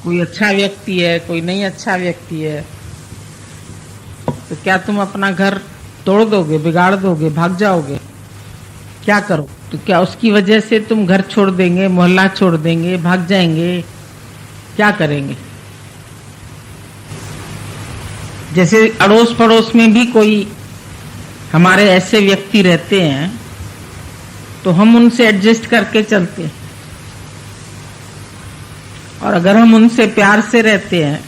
कोई अच्छा व्यक्ति है, कोई नहीं अच्छा व्यक्ति है, तो क्या तुम अपना घर तोड़ दोगे, बिगाड़ दोगे, भाग जाओगे? क्या करो? तो क्या उसकी वजह से तुम घर छोड़ देंगे, मोहल्ला छोड़ देंगे, भाग जाएंगे? क्या करेंगे? जैसे अड़ोस पड़ोस में भी कोई हमारे ऐसे व्यक्ति रहते हैं तो हम उनसे एडजस्ट करके चलते हैं, और अगर हम उनसे प्यार से रहते हैं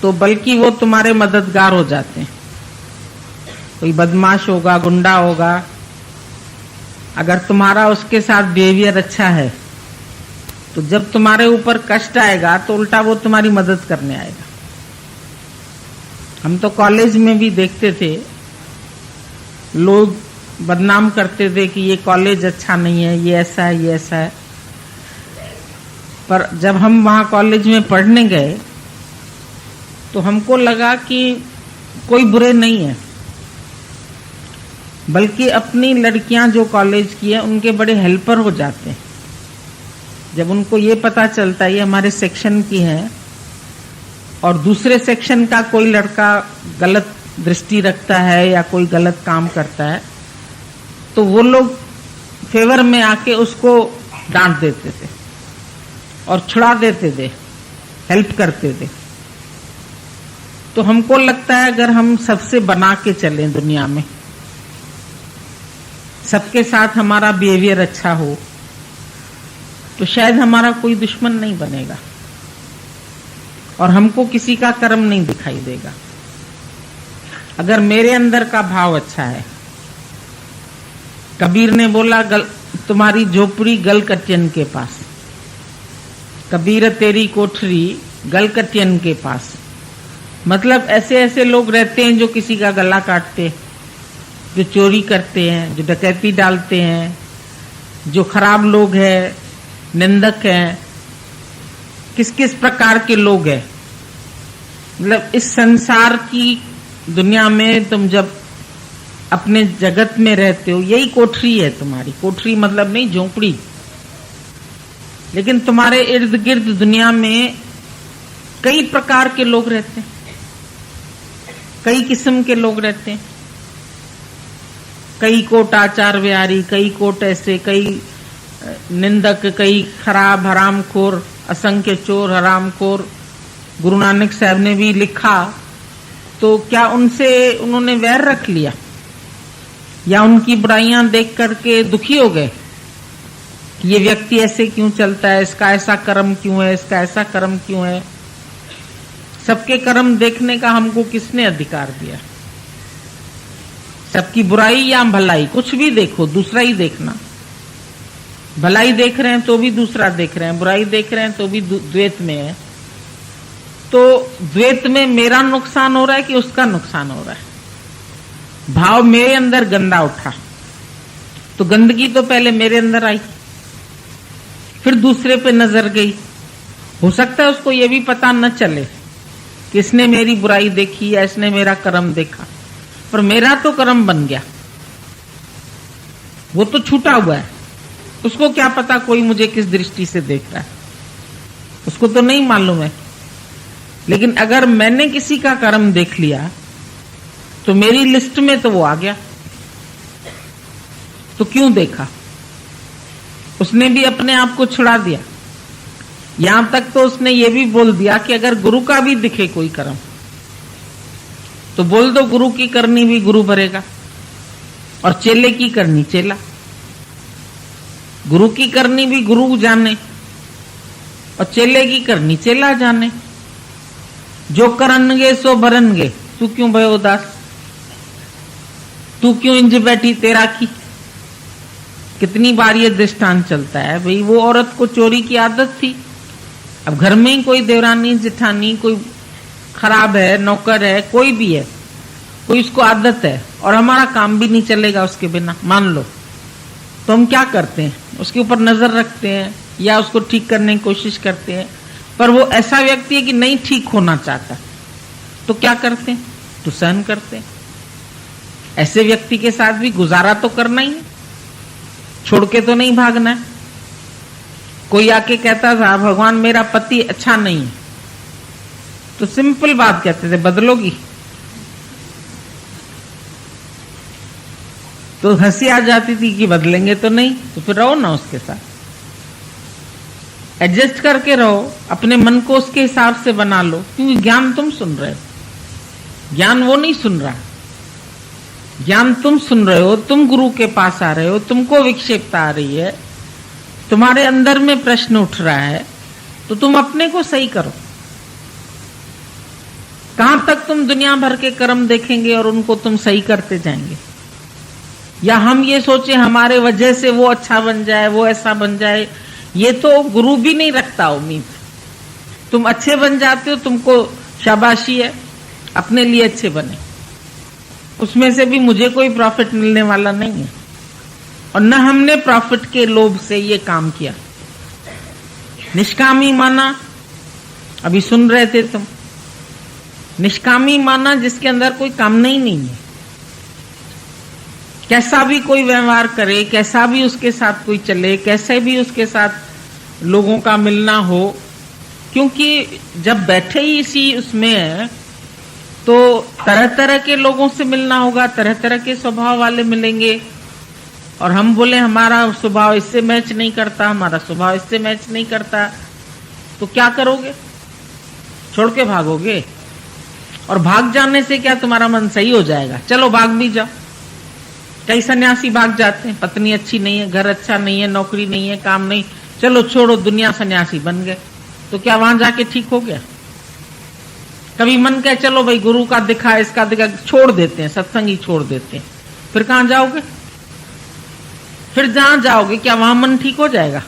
तो बल्कि वो तुम्हारे मददगार हो जाते हैं। कोई बदमाश होगा, गुंडा होगा, अगर तुम्हारा उसके साथ बिहेवियर अच्छा है तो जब तुम्हारे ऊपर कष्ट आएगा तो उल्टा वो तुम्हारी मदद करने आएगा। हम तो कॉलेज में भी देखते थे, लोग बदनाम करते थे कि ये कॉलेज अच्छा नहीं है, ये ऐसा है, ये ऐसा है। पर जब हम वहाँ कॉलेज में पढ़ने गए तो हमको लगा कि कोई बुरे नहीं है, बल्कि अपनी लड़कियां जो कॉलेज की है उनके बड़े हेल्पर हो जाते हैं। जब उनको ये पता चलता है ये हमारे सेक्शन की है और दूसरे सेक्शन का कोई लड़का गलत दृष्टि रखता है या कोई गलत काम करता है, तो वो लोग फेवर में आके उसको डांट देते थे और छुड़ा देते थे, हेल्प करते थे। तो हमको लगता है अगर हम सबसे बना के चलें दुनिया में, सबके साथ हमारा बिहेवियर अच्छा हो, तो शायद हमारा कोई दुश्मन नहीं बनेगा और हमको किसी का कर्म नहीं दिखाई देगा। अगर मेरे अंदर का भाव अच्छा है, कबीर ने बोला तुम्हारी झोपड़ी गलकटियन के पास, कबीर तेरी कोठरी गलकटियन के पास। मतलब ऐसे ऐसे लोग रहते हैं जो किसी का गला काटते, जो चोरी करते हैं, जो डकैती डालते हैं, जो खराब लोग हैं, निंदक हैं, किस किस प्रकार के लोग हैं। मतलब इस संसार की दुनिया में तुम जब अपने जगत में रहते हो, यही कोठरी है तुम्हारी। कोठरी मतलब नहीं झोंपड़ी, लेकिन तुम्हारे इर्द गिर्द दुनिया में कई प्रकार के लोग रहते हैं, कई किस्म के लोग रहते हैं। कई कोट आचार विहारी, कई कोट ऐसे, कई निंदक, कई खराब हरामखोर, असंख्य चोर हरामखोर। गुरु नानक साहब ने भी लिखा, तो क्या उनसे उन्होंने वैर रख लिया या उनकी बुराइयां देख करके दुखी हो गए कि ये व्यक्ति ऐसे क्यों चलता है, इसका ऐसा कर्म क्यों है, इसका ऐसा कर्म क्यों है? सबके कर्म देखने का हमको किसने अधिकार दिया? सबकी बुराई या भलाई, कुछ भी देखो, दूसरा ही देखना। भलाई देख रहे हैं तो भी दूसरा देख रहे हैं, बुराई देख रहे हैं तो भी द्वैत में है। तो द्वैत में मेरा नुकसान हो रहा है कि उसका नुकसान हो रहा है? भाव मेरे अंदर गंदा उठा तो गंदगी तो पहले मेरे अंदर आई, फिर दूसरे पे नजर गई। हो सकता है उसको ये भी पता न चले कि इसने मेरी बुराई देखी या इसने मेरा कर्म देखा, पर मेरा तो कर्म बन गया, वो तो छूटा हुआ है। उसको क्या पता कोई मुझे किस दृष्टि से देख रहा है, उसको तो नहीं मालूम है। लेकिन अगर मैंने किसी का कर्म देख लिया तो मेरी लिस्ट में तो वो आ गया। तो क्यों देखा? उसने भी अपने आप को छुड़ा दिया। यहां तक तो उसने ये भी बोल दिया कि अगर गुरु का भी दिखे कोई कर्म तो बोल दो गुरु की करनी भी गुरु भरेगा और चेले की करनी चेला। गुरु की करनी भी गुरु जाने और चेले की करनी चेला जाने। जो करनगे सो भरनगे, तू क्यों भयो उदास, तू क्यों इंज बैठी तेरा की। कितनी बार ये दृष्टांत चलता है। भाई वो औरत को चोरी की आदत थी, अब घर में ही कोई देवरानी जिठानी, कोई खराब है, नौकर है, कोई भी है, कोई उसको आदत है और हमारा काम भी नहीं चलेगा उसके बिना, मान लो, तो हम क्या करते हैं? उसके ऊपर नजर रखते हैं या उसको ठीक करने की कोशिश करते हैं। पर वो ऐसा व्यक्ति है कि नहीं ठीक होना चाहता, तो क्या करते हैं? तो सहन करते हैं। ऐसे व्यक्ति के साथ भी गुजारा तो करना ही है, छोड़ के तो नहीं भागना है। कोई आके कहता था भगवान मेरा पति अच्छा नहीं है, तो सिंपल बात कहते थे, बदलोगी? तो हंसी आ जाती थी कि बदलेंगे तो नहीं, तो फिर रहो ना उसके साथ, एडजस्ट करके रहो, अपने मन को उसके हिसाब से बना लो। क्योंकि ज्ञान तुम सुन रहे हो, ज्ञान वो नहीं सुन रहा। ज्ञान तुम सुन रहे हो, तुम गुरु के पास आ रहे हो, तुमको विक्षेपता आ रही है, तुम्हारे अंदर में प्रश्न उठ रहा है, तो तुम अपने को सही करो। कहां तक तुम दुनिया भर के कर्म देखेंगे और उनको तुम सही करते जाएंगे? या हम ये सोचे हमारे वजह से वो अच्छा बन जाए, वो ऐसा बन जाए। ये तो गुरु भी नहीं रखता उम्मीद। तुम अच्छे बन जाते हो, तुमको शाबाशी है, अपने लिए अच्छे बने, उसमें से भी मुझे कोई प्रॉफिट मिलने वाला नहीं है। और न हमने प्रॉफिट के लोभ से ये काम किया। निष्कामी माना, अभी सुन रहे थे तुम, निष्कामी माना जिसके अंदर कोई कामना ही नहीं है। कैसा भी कोई व्यवहार करे, कैसा भी उसके साथ कोई चले, कैसे भी उसके साथ लोगों का मिलना हो, क्योंकि जब बैठे ही इसी उसमें है तो तरह तरह के लोगों से मिलना होगा, तरह तरह के स्वभाव वाले मिलेंगे। और हम बोले हमारा स्वभाव इससे मैच नहीं करता, हमारा स्वभाव इससे मैच नहीं करता, तो क्या करोगे? छोड़ के भागोगे? और भाग जाने से क्या तुम्हारा मन सही हो जाएगा? चलो भाग भी जाओ। कई सन्यासी भाग जाते हैं, पत्नी अच्छी नहीं है, घर अच्छा नहीं है, नौकरी नहीं है, काम नहीं, चलो छोड़ो, दुनिया सन्यासी बन गए। तो क्या वहां जाके ठीक हो गया? कभी मन कहे चलो भाई गुरु का दिखा, इसका दिखा, छोड़ देते हैं, सत्संग ही छोड़ देते हैं। फिर कहां जाओगे? फिर जहां जाओगे क्या वहां मन ठीक हो जाएगा?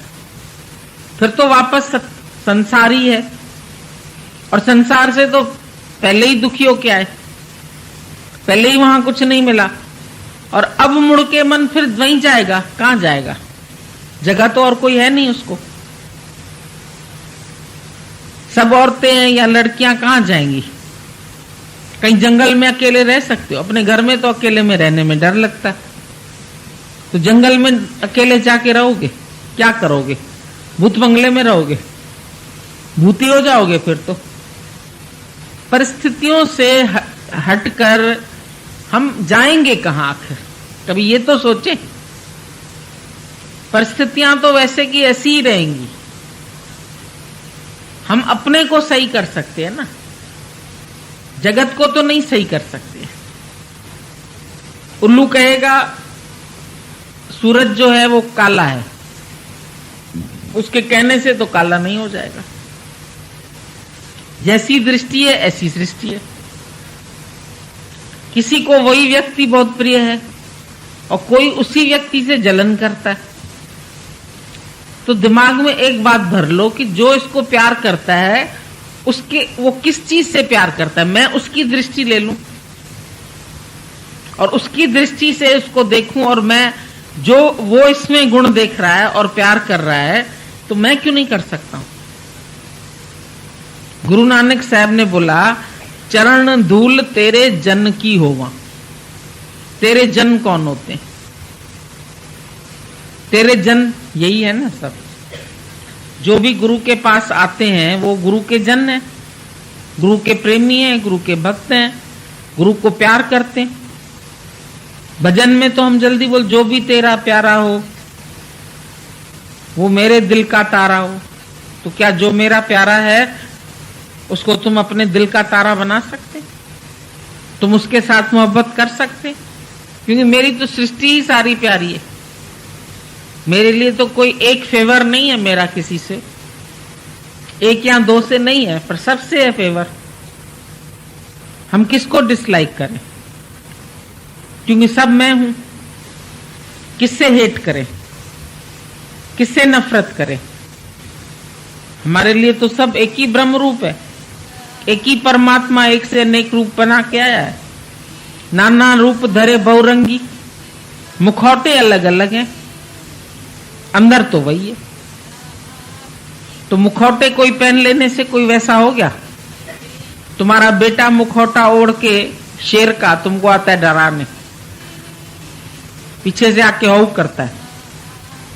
फिर तो वापस संसारी है, और संसार से तो पहले ही दुखी हो के आए, पहले ही वहां कुछ नहीं मिला, और अब मुड़ के मन फिर वहीं जाएगा। कहां जाएगा? जगह तो और कोई है नहीं उसको। सब औरतें हैं या लड़कियां कहां जाएंगी? कहीं जंगल में अकेले रह सकते हो, अपने घर में तो अकेले में रहने में डर लगता है, तो जंगल में अकेले जाके रहोगे? क्या करोगे? भूत बंगले में रहोगे? भूती हो जाओगे फिर तो। परिस्थितियों से हटकर हम जाएंगे कहां आखिर? कभी ये तो सोचे? परिस्थितियां तो वैसे की ऐसी ही रहेंगी। हम अपने को सही कर सकते हैं ना, जगत को तो नहीं सही कर सकते। उल्लू कहेगा सूरज जो है वो काला है, उसके कहने से तो काला नहीं हो जाएगा। जैसी दृष्टि है ऐसी सृष्टि है। किसी को वही व्यक्ति बहुत प्रिय है और कोई उसी व्यक्ति से जलन करता है, तो दिमाग में एक बात भर लो कि जो इसको प्यार करता है उसके वो किस चीज से प्यार करता है, मैं उसकी दृष्टि ले लूं और उसकी दृष्टि से उसको देखूं, और मैं जो वो इसमें गुण देख रहा है और प्यार कर रहा है, तो मैं क्यों नहीं कर सकता हूं? गुरु नानक साहब ने बोला, चरण धूल तेरे जन की होवा। तेरे जन कौन होते हैं? तेरे जन यही है ना सब। जो भी गुरु के पास आते हैं वो गुरु के जन हैं, गुरु के प्रेमी हैं, गुरु के भक्त हैं, गुरु को प्यार करते हैं। भजन में तो हम जल्दी बोल, जो भी तेरा प्यारा हो वो मेरे दिल का तारा हो। तो क्या जो मेरा प्यारा है उसको तुम अपने दिल का तारा बना सकते? तुम उसके साथ मोहब्बत कर सकते? क्योंकि मेरी तो सृष्टि ही सारी प्यारी है। मेरे लिए तो कोई एक फेवर नहीं है मेरा किसी से, एक या दो से नहीं है, पर सबसे है फेवर। हम किसको डिसलाइक करें? क्योंकि सब मैं हूं। किससे हेट करें? किससे नफरत करें? हमारे लिए तो सब एक ही ब्रह्म रूप है, एक ही परमात्मा एक से अनेक रूप बना के आया है। नाना रूप धरे बहुरंगी, मुखौटे अलग अलग हैं, अंदर तो वही है। तो मुखौटे कोई पहन लेने से कोई वैसा हो गया? तुम्हारा बेटा मुखौटा ओढ़ के शेर का तुमको आता है डराने, पीछे से आके हौ करता है,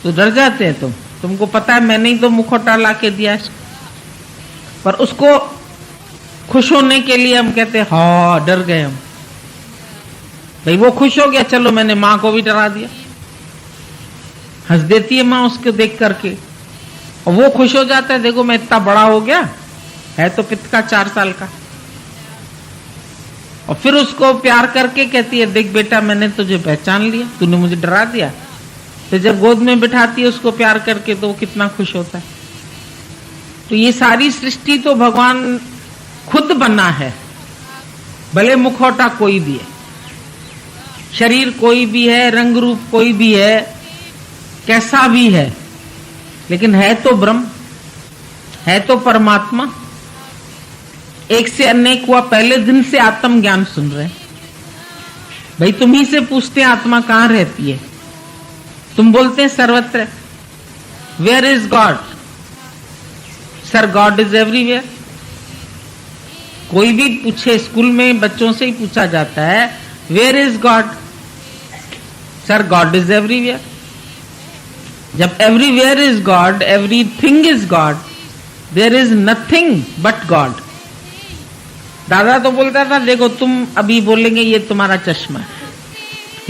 तो डर जाते हैं तुम? तुमको पता है मैंने ही तो मुखौटा ला के दिया इसको। पर उसको खुश होने के लिए हम कहते हाँ, डर गए हम, भाई वो खुश हो गया, चलो मैंने मां को भी डरा दिया। हंस देती है मां उसको देख करके, और वो खुश हो जाता है, देखो मैं इतना बड़ा हो गया, है तो पिता का 4 साल का। और फिर उसको प्यार करके कहती है देख बेटा मैंने तुझे पहचान लिया, तूने मुझे डरा दिया। तो जब गोद में बिठाती है उसको प्यार करके तो वो कितना खुश होता है। तो ये सारी सृष्टि तो भगवान खुद बना है, भले मुखौटा कोई भी है, शरीर कोई भी है, रंग रूप कोई भी है, कैसा भी है, लेकिन है तो ब्रह्म, है तो परमात्मा। एक से अनेक हुआ, पहले दिन से आत्म ज्ञान सुन रहे हैं। भाई तुम ही से पूछते हैं आत्मा कहां रहती है, तुम बोलते हैं सर्वत्र। Where is God? Sir God is everywhere. कोई भी पूछे, स्कूल में बच्चों से ही पूछा जाता है where is God? Sir God is everywhere. जब everywhere is God, everything is God, there is nothing but God. दादा तो बोलता था देखो तुम अभी बोलेंगे ये तुम्हारा चश्मा है,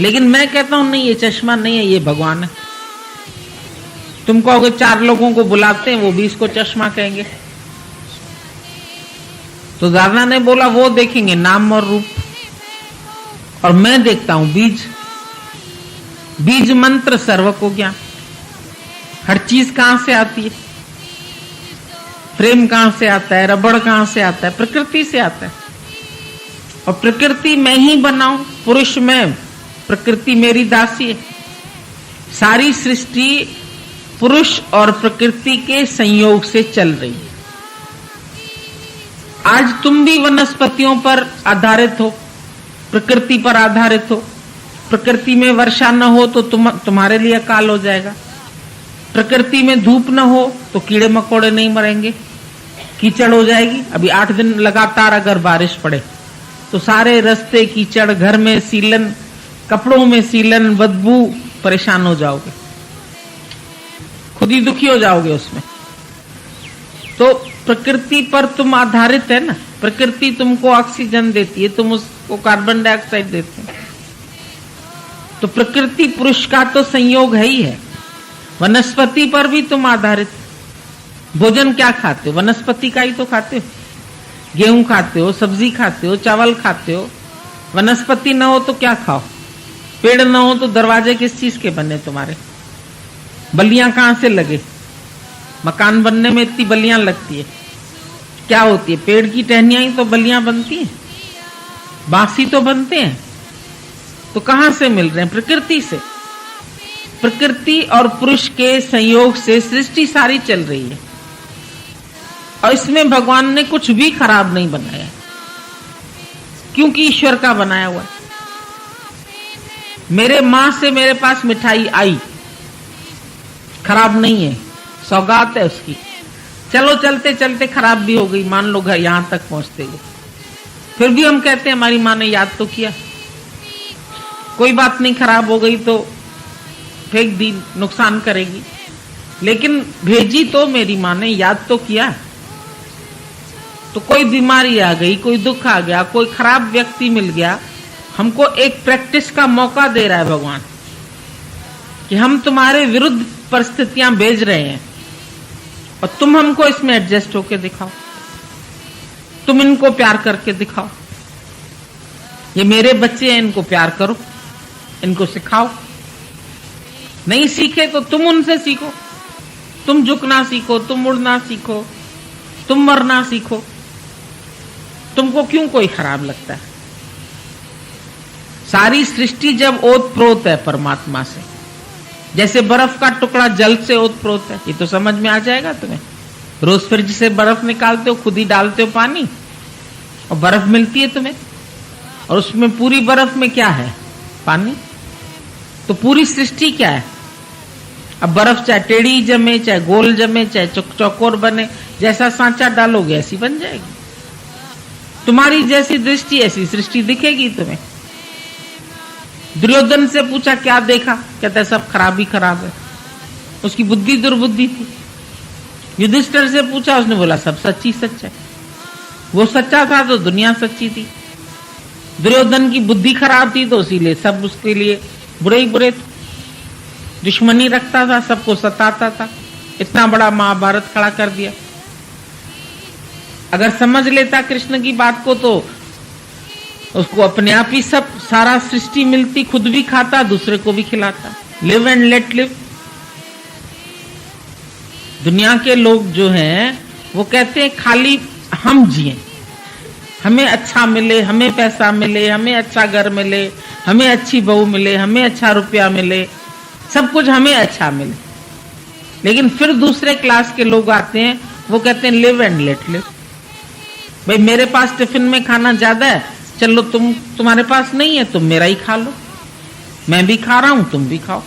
लेकिन मैं कहता हूं नहीं, ये चश्मा नहीं है, ये भगवान है। तुम कहोगे 4 लोगों को बुलाते हैं, वो भी इसको चश्मा कहेंगे। तो दादा ने बोला वो देखेंगे नाम और रूप, और मैं देखता हूं बीज। बीज मंत्र सर्व को ज्ञान। हर चीज कहां से आती है? प्रेम कहां से आता है? रबड़ कहां से आता है? प्रकृति से आता है। और प्रकृति मैं ही बनाऊं, पुरुष में, प्रकृति मेरी दासी है। सारी सृष्टि पुरुष और प्रकृति के संयोग से चल रही है। आज तुम भी वनस्पतियों पर आधारित हो, प्रकृति पर आधारित हो। प्रकृति में वर्षा न हो तो तुम्हारे लिए अकाल हो जाएगा। प्रकृति में धूप न हो तो कीड़े मकोड़े नहीं मरेंगे, कीचड़ हो जाएगी। अभी 8 दिन लगातार अगर बारिश पड़े तो सारे रास्ते कीचड़, घर में सीलन, कपड़ों में सीलन, बदबू, परेशान हो जाओगे, खुद ही दुखी हो जाओगे उसमें। तो प्रकृति पर तुम आधारित है ना, प्रकृति तुमको ऑक्सीजन देती है, तुम उसको कार्बन डाइऑक्साइड देते हो। तो प्रकृति पुरुष का तो संयोग है ही है। वनस्पति पर भी तुम आधारित। भोजन क्या खाते हो? वनस्पति का ही तो खाते हो। गेहूं खाते हो, सब्जी खाते हो, चावल खाते हो। वनस्पति न हो तो क्या खाओ? पेड़ न हो तो दरवाजे किस चीज के बने तुम्हारे? बल्लियां कहां से लगे? मकान बनने में इतनी बल्लियां लगती है, क्या होती है? पेड़ की टहनियां ही तो बल्लियां बनती हैं, बांसी तो बनते हैं। तो कहां से मिल रहे हैं? प्रकृति से। प्रकृति और पुरुष के संयोग से सृष्टि सारी चल रही है, और इसमें भगवान ने कुछ भी खराब नहीं बनाया, क्योंकि ईश्वर का बनाया हुआ है। मेरे मां से मेरे पास मिठाई आई, खराब नहीं है, सौगात है उसकी। चलो चलते चलते खराब भी हो गई, मान लो घर यहां तक पहुंचते हुए, फिर भी हम कहते हैं हमारी मां ने याद तो किया। कोई बात नहीं, खराब हो गई तो फेंक दी, नुकसान करेगी, लेकिन भेजी तो मेरी मां ने, याद तो किया। तो कोई बीमारी आ गई, कोई दुख आ गया, कोई खराब व्यक्ति मिल गया, हमको एक प्रैक्टिस का मौका दे रहा है भगवान कि हम तुम्हारे विरुद्ध परिस्थितियां भेज रहे हैं, और तुम हमको इसमें एडजस्ट होके दिखाओ, तुम इनको प्यार करके दिखाओ। ये मेरे बच्चे हैं, इनको प्यार करो, इनको सिखाओ। नहीं सीखे तो तुम उनसे सीखो, तुम झुकना सीखो, तुम उड़ना सीखो, तुम मरना सीखो। तुमको क्यों कोई खराब लगता है? सारी सृष्टि जब ओतप्रोत है परमात्मा से, जैसे बर्फ का टुकड़ा जल से ओतप्रोत है, ये तो समझ में आ जाएगा तुम्हें। रोज फ्रिज से बर्फ निकालते हो, खुद ही डालते हो पानी, और बर्फ मिलती है तुम्हें, और उसमें पूरी बर्फ में क्या है? पानी। तो पूरी सृष्टि क्या है? अब बर्फ चाहे टेढ़ी जमे, चाहे गोल जमे, चाहे चौकोर बने, जैसा सांचा डालोगे ऐसी बन जाएगी। तुम्हारी जैसी दृष्टि ऐसी सृष्टि दिखेगी तुम्हें। दुर्योधन से पूछा क्या देखा? कहता है सब खराब ही खराब है। उसकी बुद्धि दुर्बुद्धि थी। युधिष्ठिर से पूछा, उसने बोला सब सच्ची सच है। वो सच्चा था तो दुनिया सच्ची थी। दुर्योधन की बुद्धि खराब थी तो इसीलिए सब उसके लिए बुरे ही बुरे थे। दुश्मनी रखता था, सबको सताता था, इतना बड़ा महाभारत खड़ा कर दिया। अगर समझ लेता कृष्ण की बात को तो उसको अपने आप ही सब सारा सृष्टि मिलती, खुद भी खाता, दूसरे को भी खिलाता। Live and let live. दुनिया के लोग जो हैं वो कहते हैं खाली हम जिए, हमें अच्छा मिले, हमें पैसा मिले, हमें अच्छा घर मिले, हमें अच्छी बहू मिले, हमें अच्छा रुपया मिले, सब कुछ हमें अच्छा मिले। लेकिन फिर दूसरे क्लास के लोग आते हैं, वो कहते हैं लिव एंड लेट लिव। भाई मेरे पास टिफिन में खाना ज्यादा है, चलो तुम्हारे पास नहीं है, तुम मेरा ही खा लो, मैं भी खा रहा हूं, तुम भी खाओ।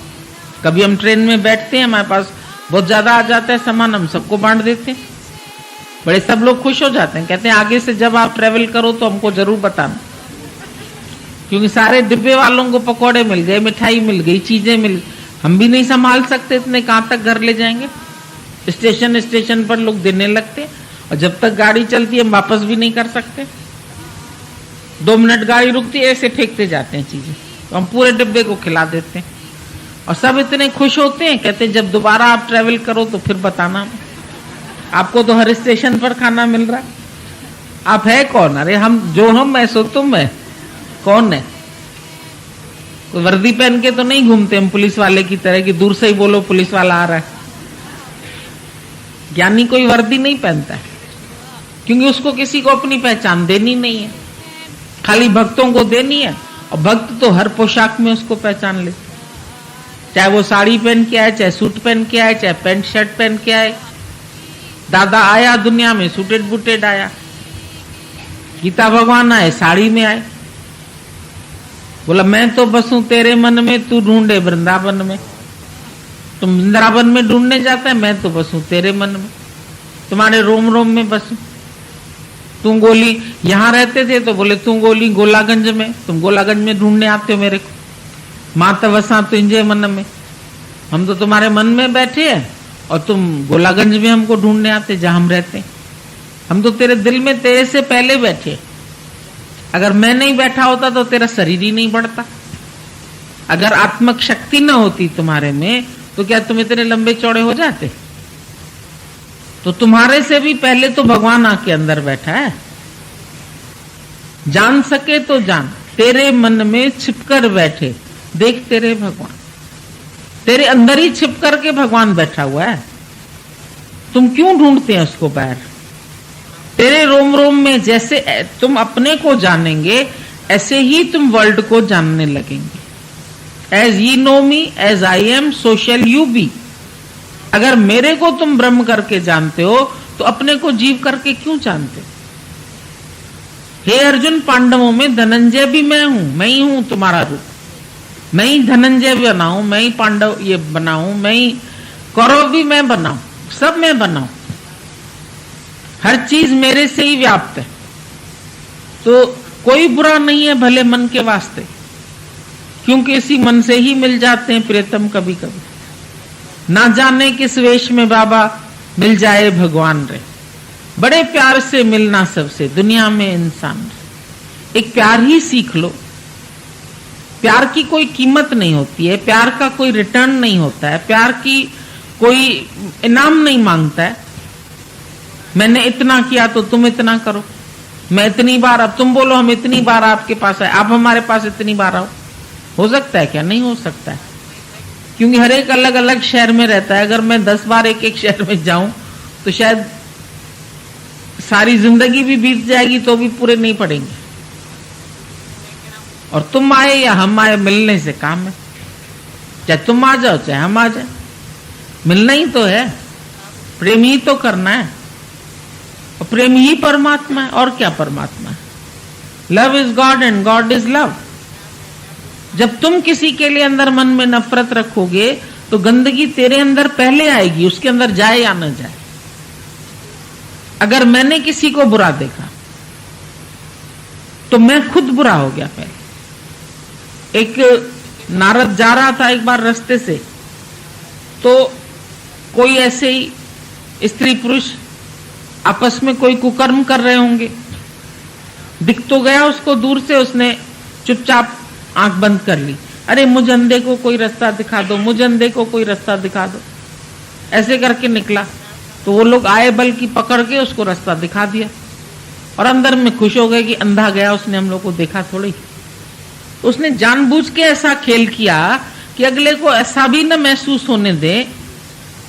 कभी हम ट्रेन में बैठते हैं, हमारे पास बहुत ज्यादा आ जाता है सामान, हम सबको बांट देते हैं, बड़े सब लोग खुश हो जाते हैं। कहते हैं आगे से जब आप ट्रेवल करो तो हमको जरूर बताना, क्योंकि सारे डिब्बे वालों को पकौड़े मिल गए, मिठाई मिल गई, चीजें मिल गई, हम भी नहीं संभाल सकते इतने, कहां तक घर ले जाएंगे। स्टेशन स्टेशन पर लोग देने लगते, और जब तक गाड़ी चलती है हम वापस भी नहीं कर सकते। 2 मिनट गाड़ी रुकती है, ऐसे फेंकते जाते हैं चीजें, तो हम पूरे डिब्बे को खिला देते हैं, और सब इतने खुश होते हैं। कहते हैं जब दोबारा आप ट्रेवल करो तो फिर बताना, आपको तो हर स्टेशन पर खाना मिल रहा है। आप है कौन? अरे हम मैं सो तुम है, कौन है? कोई वर्दी पहन के तो नहीं घूमते हम पुलिस वाले की तरह कि दूर से ही बोलो पुलिस वाला आ रहा है। ज्ञानी कोई वर्दी नहीं पहनता है, क्योंकि उसको किसी को अपनी पहचान देनी नहीं है, खाली भक्तों को देनी है। और भक्त तो हर पोशाक में उसको पहचान ले, चाहे वो साड़ी पहन के आए, चाहे सूट पहन के आए, चाहे पैंट शर्ट पहन के आए। दादा आया दुनिया में सूटेड बूटेड आया, गीता भगवान आए साड़ी में आए, बोला मैं तो बसूं तेरे मन में, तू ढूंढे वृंदावन में। तुम वृंदावन में ढूंढने जाता है, मैं तो बसूं तेरे मन में, तुम्हारे रोम रोम में बसूं। तुम गोली यहां रहते थे तो बोले तू गोली गोलागंज में, तुम गोलागंज में ढूंढने आते हो मेरे को। माता वसा तुझे मन में, हम तो तुम्हारे मन में बैठे हैं और तुम गोलागंज में हमको ढूंढने आते जहां हम रहते हैं। हम तो तेरे दिल में तेरे से पहले बैठे, अगर मैं नहीं बैठा होता तो तेरा शरीर ही नहीं बढ़ता। अगर आत्मक शक्ति न होती तुम्हारे में तो क्या तुम इतने लंबे चौड़े हो जाते? तो तुम्हारे से भी पहले तो भगवान आके अंदर बैठा है। जान सके तो जान, तेरे मन में छिपकर बैठे, देख तेरे भगवान, तेरे अंदर ही छिप करके भगवान बैठा हुआ है। तुम क्यों ढूंढते हैं उसको बाहर? तेरे रोम रोम में जैसे तुम अपने को जानेंगे, ऐसे ही तुम वर्ल्ड को जानने लगेंगे। As ye know me as I am so shall you be. अगर मेरे को तुम ब्रह्म करके जानते हो तो अपने को जीव करके क्यों जानते हो? हे अर्जुन, पांडवों में धनंजय भी मैं हूं, मैं ही हूं तुम्हारा रूप, मैं ही धनंजय बनाऊं, मैं ही पांडव ये बनाऊं, मैं ही कौरव भी मैं बनाऊं, सब मैं बनाऊं, हर चीज मेरे से ही व्याप्त है। तो कोई बुरा नहीं है भले मन के वास्ते, क्योंकि इसी मन से ही मिल जाते हैं प्रियतम कभी कभी। ना जाने किस वेश में बाबा मिल जाए भगवान रे, बड़े प्यार से मिलना सबसे दुनिया में इंसान रे। एक प्यार ही सीख लो। प्यार की कोई कीमत नहीं होती है, प्यार का कोई रिटर्न नहीं होता है, प्यार की कोई इनाम नहीं मांगता है। मैंने इतना किया तो तुम इतना करो, मैं इतनी बार, अब तुम बोलो हम इतनी बार आपके पास आए, आप हमारे पास इतनी बार आओ। हो सकता है क्या? नहीं हो सकता है, क्योंकि हर एक अलग अलग शहर में रहता है। अगर मैं 10 बार एक एक शहर में जाऊं तो शायद सारी जिंदगी भी बीत जाएगी तो भी पूरे नहीं पड़ेंगे। और तुम आए या हम आए, मिलने से काम है। चाहे तुम आ जाओ चाहे हम आ जाए, मिलना ही तो है, प्रेम ही तो करना है। और प्रेम ही परमात्मा है, और क्या परमात्मा है? Love is God and God is love. जब तुम किसी के लिए अंदर मन में नफरत रखोगे तो गंदगी तेरे अंदर पहले आएगी, उसके अंदर जाए या न जाए। अगर मैंने किसी को बुरा देखा तो मैं खुद बुरा हो गया पहले। एक नारद जा रहा था एक बार रास्ते से, तो कोई ऐसे ही स्त्री पुरुष आपस में कोई कुकर्म कर रहे होंगे, दिख तो गया उसको दूर से, उसने चुपचाप आंख बंद कर ली, अरे मुझ अंधे को कोई रास्ता दिखा दो, मुझ अंधे को कोई रास्ता दिखा दो, ऐसे करके निकला। तो वो लोग आए बल की पकड़ के उसको रास्ता दिखा दिया और अंदर में खुश हो गए कि अंधा गया, उसने हम लोग को देखा थोड़ी। उसने जानबूझ के ऐसा खेल किया कि अगले को ऐसा भी न महसूस होने दे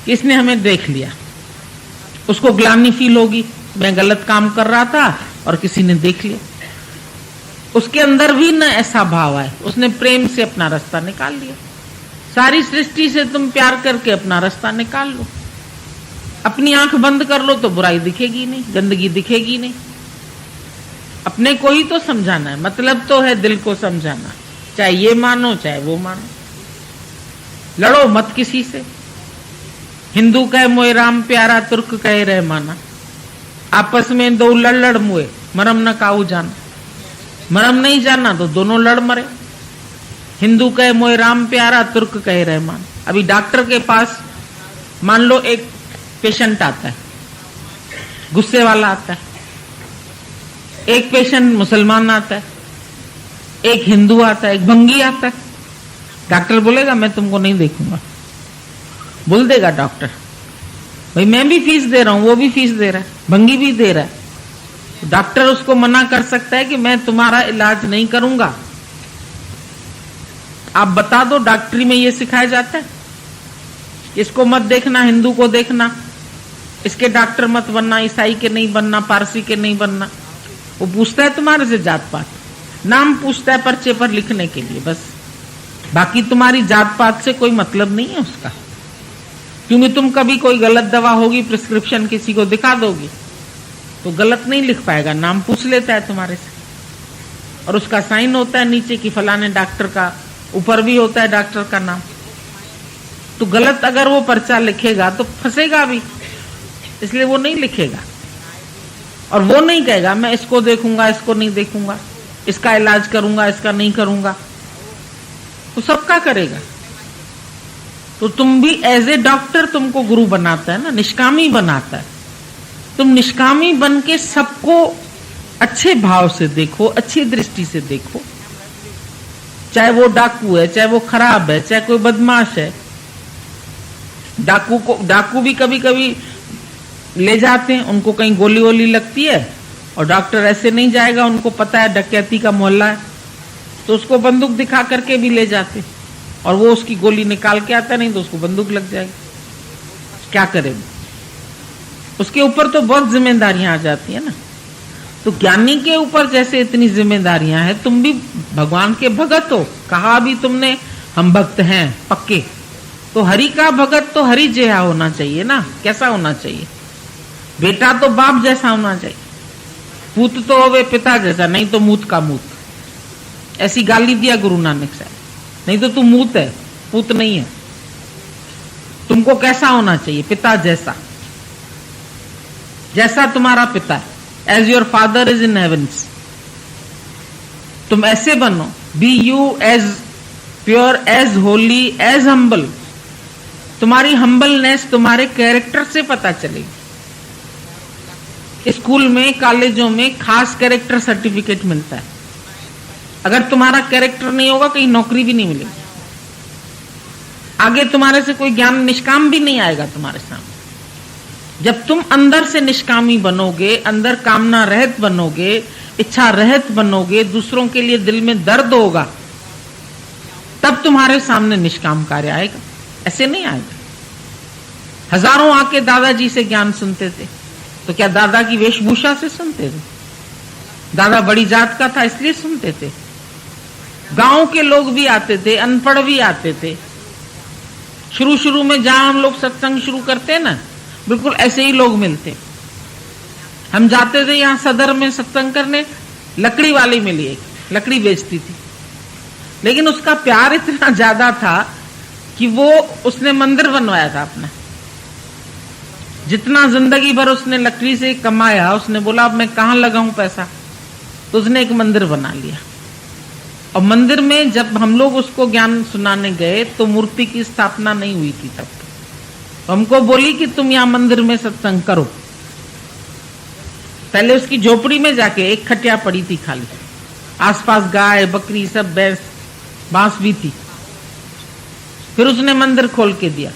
कि इसने हमें देख लिया। उसको ग्लानि फील होगी, मैं गलत काम कर रहा था और किसी ने देख लिया। उसके अंदर भी न ऐसा भाव आए, उसने प्रेम से अपना रास्ता निकाल लिया। सारी सृष्टि से तुम प्यार करके अपना रास्ता निकाल लो, अपनी आंख बंद कर लो तो बुराई दिखेगी नहीं, गंदगी दिखेगी नहीं। अपने को ही तो समझाना है, मतलब तो है दिल को समझाना, चाहे ये मानो चाहे वो मानो। लड़ो मत किसी से। हिंदू कहे मोए राम प्यारा, तुर्क कहे रह माना। आपस में दो लड़ मुए, मरम न काऊ जाना। मरम नहीं जाना तो दोनों लड़ मरे। हिंदू कहे मोए राम प्यारा, तुर्क कहे रह माना। अभी डॉक्टर के पास मान लो एक पेशेंट आता है, गुस्से वाला आता है, एक पेशेंट मुसलमान आता है, एक हिंदू आता है, एक भंगी आता है। डॉक्टर बोलेगा मैं तुमको नहीं देखूंगा, बोल देगा डॉक्टर, भाई मैं भी फीस दे रहा हूं, वो भी फीस दे रहा है, भंगी भी दे रहा है। डॉक्टर उसको मना कर सकता है कि मैं तुम्हारा इलाज नहीं करूंगा। आप बता दो, डॉक्टरी में ये सिखाया जाता है, इसको मत देखना, हिंदू को देखना, इसके डॉक्टर मत बनना, ईसाई के नहीं बनना, पारसी के नहीं बनना। वो पूछता है तुम्हारे से जात पात, नाम पूछता है पर्चे पर लिखने के लिए बस, बाकी तुम्हारी जात पात से कोई मतलब नहीं है उसका। क्योंकि तुम कभी कोई गलत दवा होगी, प्रिस्क्रिप्शन किसी को दिखा दोगी तो गलत नहीं लिख पाएगा, नाम पूछ लेता है तुम्हारे से और उसका साइन होता है नीचे कि फलाने डॉक्टर का, ऊपर भी होता है डॉक्टर का नाम। तो गलत अगर वो पर्चा लिखेगा तो फंसेगा भी, इसलिए वो नहीं लिखेगा। और वो नहीं कहेगा मैं इसको देखूंगा, इसको नहीं देखूंगा, इसका इलाज करूंगा, इसका नहीं करूंगा, वो सबका करेगा। तो तुम भी एज ए डॉक्टर तुमको गुरु बनाता है ना, निष्कामी बनाता है। तुम निष्कामी बन के सबको अच्छे भाव से देखो, अच्छी दृष्टि से देखो। चाहे वो डाकू है, चाहे वो खराब है, चाहे कोई बदमाश है। डाकू भी कभी कभी ले जाते हैं, उनको कहीं गोली वोली लगती है और डॉक्टर ऐसे नहीं जाएगा, उनको पता है डकैती का मोहल्ला है, तो उसको बंदूक दिखा करके भी ले जाते और वो उसकी गोली निकाल के आता, नहीं तो उसको बंदूक लग जाएगी। क्या करेगा? उसके ऊपर तो बहुत जिम्मेदारियां आ जाती है ना। तो ज्ञानी के ऊपर जैसे इतनी जिम्मेदारियां हैं, तुम भी भगवान के भगत हो। कहा भी तुमने हम भक्त हैं पक्के, तो हरि का भगत तो हरि जैसा होना चाहिए ना। कैसा होना चाहिए? बेटा तो बाप जैसा होना चाहिए, पूत तो होवे पिता जैसा, नहीं तो मूत का मूत। ऐसी गाली दिया गुरु नानक साहब, नहीं तो तू मूत है, पूत नहीं है। तुमको कैसा होना चाहिए? पिता जैसा, जैसा तुम्हारा पिता है। As your father is in heavens, तुम ऐसे बनो। Be you as pure, as holy, as humble. तुम्हारी हम्बलनेस तुम्हारे कैरेक्टर से पता चलेगी। स्कूल में, कॉलेजों में खास कैरेक्टर सर्टिफिकेट मिलता है। अगर तुम्हारा कैरेक्टर नहीं होगा कहीं नौकरी भी नहीं मिलेगी, आगे तुम्हारे से कोई ज्ञान निष्काम भी नहीं आएगा तुम्हारे सामने। जब तुम अंदर से निष्कामी बनोगे, अंदर कामना रहित बनोगे, इच्छा रहित बनोगे, दूसरों के लिए दिल में दर्द होगा, तब तुम्हारे सामने निष्काम कार्य आएगा। ऐसे नहीं आएगा। हजारों आके दादाजी से ज्ञान सुनते थे, तो क्या दादा की वेशभूषा से सुनते थे? दादा बड़ी जात का था इसलिए सुनते थे। गांव के लोग भी आते थे, अनपढ़ भी आते थे। शुरू में जहां हम लोग सत्संग शुरू करते हैं ना, बिल्कुल ऐसे ही लोग मिलते। हम जाते थे यहां सदर में सत्संग करने, लकड़ी वाली मिली, एक लकड़ी बेचती थी, लेकिन उसका प्यार इतना ज्यादा था कि वो उसने मंदिर बनवाया था अपना। जितना जिंदगी भर उसने लकड़ी से कमाया, उसने बोला अब मैं कहां लगाऊं पैसा, तो उसने एक मंदिर बना लिया। और मंदिर में जब हम लोग उसको ज्ञान सुनाने गए तो मूर्ति की स्थापना नहीं हुई थी तब। तो हमको बोली कि तुम यहाँ मंदिर में सत्संग करो। पहले उसकी झोपड़ी में जाके एक खटिया पड़ी थी खाली, आसपास गाय बकरी सब भैंस बांस भी थी। फिर उसने मंदिर खोल के दिया।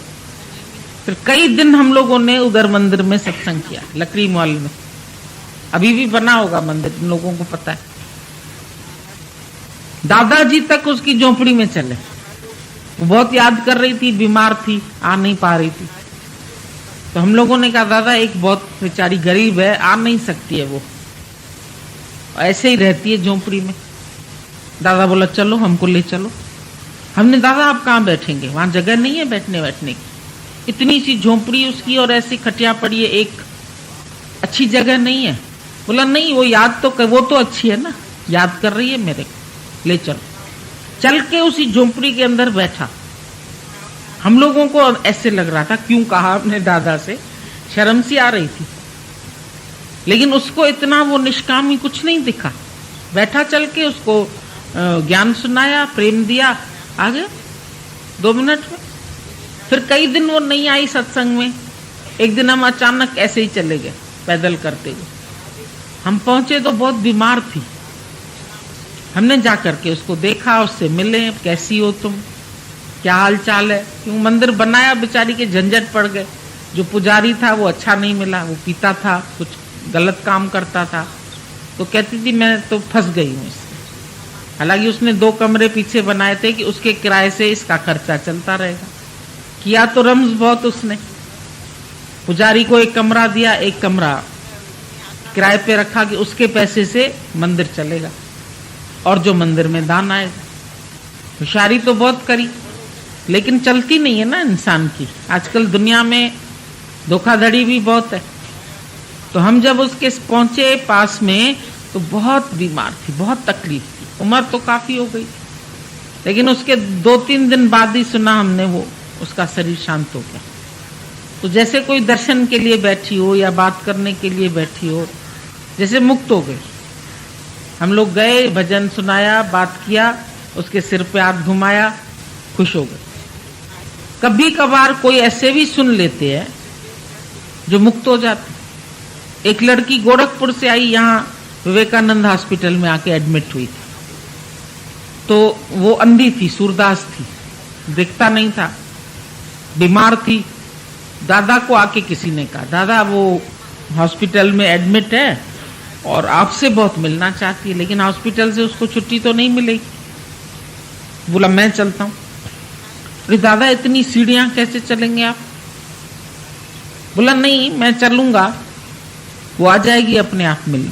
फिर कई दिन हम लोगों ने उधर मंदिर में सत्संग किया, लकड़ी मॉल में। अभी भी बना होगा मंदिर, लोगों को पता है। दादाजी तक उसकी झोपड़ी में चले। वो बहुत याद कर रही थी, बीमार थी, आ नहीं पा रही थी। तो हम लोगों ने कहा दादा एक बहुत बेचारी गरीब है, आ नहीं सकती है, वो ऐसे ही रहती है झोपड़ी में। दादा बोला चलो हमको ले चलो। हमने दादा आप कहाँ बैठेंगे, वहां जगह नहीं है बैठने बैठने की, इतनी सी झोपड़ी उसकी और ऐसी खटिया पड़ी है, एक अच्छी जगह नहीं है। बोला नहीं वो याद तो वो तो अच्छी है ना, याद कर रही है मेरे को, ले चलो। चल के उसी झोपड़ी के अंदर बैठा। हम लोगों को ऐसे लग रहा था क्यों कहा अपने दादा से, शर्म सी आ रही थी, लेकिन उसको इतना वो निष्कामी कुछ नहीं दिखा। बैठा चल के, उसको ज्ञान सुनाया, प्रेम दिया, आ गया 2 मिनट में। फिर कई दिन वो नहीं आई सत्संग में। एक दिन हम अचानक ऐसे ही चले गए पैदल करते हुए। हम पहुंचे तो बहुत बीमार थी। हमने जाकर के उसको देखा, उससे मिले, कैसी हो तुम, क्या हाल चाल है। क्यों मंदिर बनाया, बेचारी के झंझट पड़ गए। जो पुजारी था वो अच्छा नहीं मिला, वो पीता था, कुछ गलत काम करता था। तो कहती थी मैं तो फंस गई हूँ इससे। हालांकि उसने 2 कमरे पीछे बनाए थे कि उसके किराए से इसका खर्चा चलता रहेगा। किया तो रम्ज बहुत उसने। पुजारी को 1 कमरा दिया, 1 कमरा किराए पे रखा कि उसके पैसे से मंदिर चलेगा और जो मंदिर में दान आएगा। होशियारी तो बहुत करी, लेकिन चलती नहीं है ना इंसान की। आजकल दुनिया में धोखाधड़ी भी बहुत है। तो हम जब उसके पहुंचे पास में तो बहुत बीमार थी, बहुत तकलीफ थी, उम्र तो काफी हो गई, लेकिन उसके 2-3 दिन बाद ही सुना हमने वो उसका शरीर शांत हो गया। तो जैसे कोई दर्शन के लिए बैठी हो या बात करने के लिए बैठी हो, जैसे मुक्त हो गई। हम लोग गए, भजन सुनाया, बात किया, उसके सिर पे हाथ घुमाया, खुश हो गए। कभी कभार कोई ऐसे भी सुन लेते हैं जो मुक्त हो जाते। एक लड़की गोरखपुर से आई, यहाँ विवेकानंद हॉस्पिटल में आके एडमिट हुई थी। तो वो अंधी थी, सूरदास थी, दिखता नहीं था, बीमार थी। दादा को आके किसी ने कहा दादा वो हॉस्पिटल में एडमिट है और आपसे बहुत मिलना चाहती है, लेकिन हॉस्पिटल से उसको छुट्टी तो नहीं मिलेगी। बोला मैं चलता हूं। अरे दादा इतनी सीढ़ियां कैसे चलेंगे आप? बोला नहीं मैं चलूंगा, वो आ जाएगी अपने आप मिलने।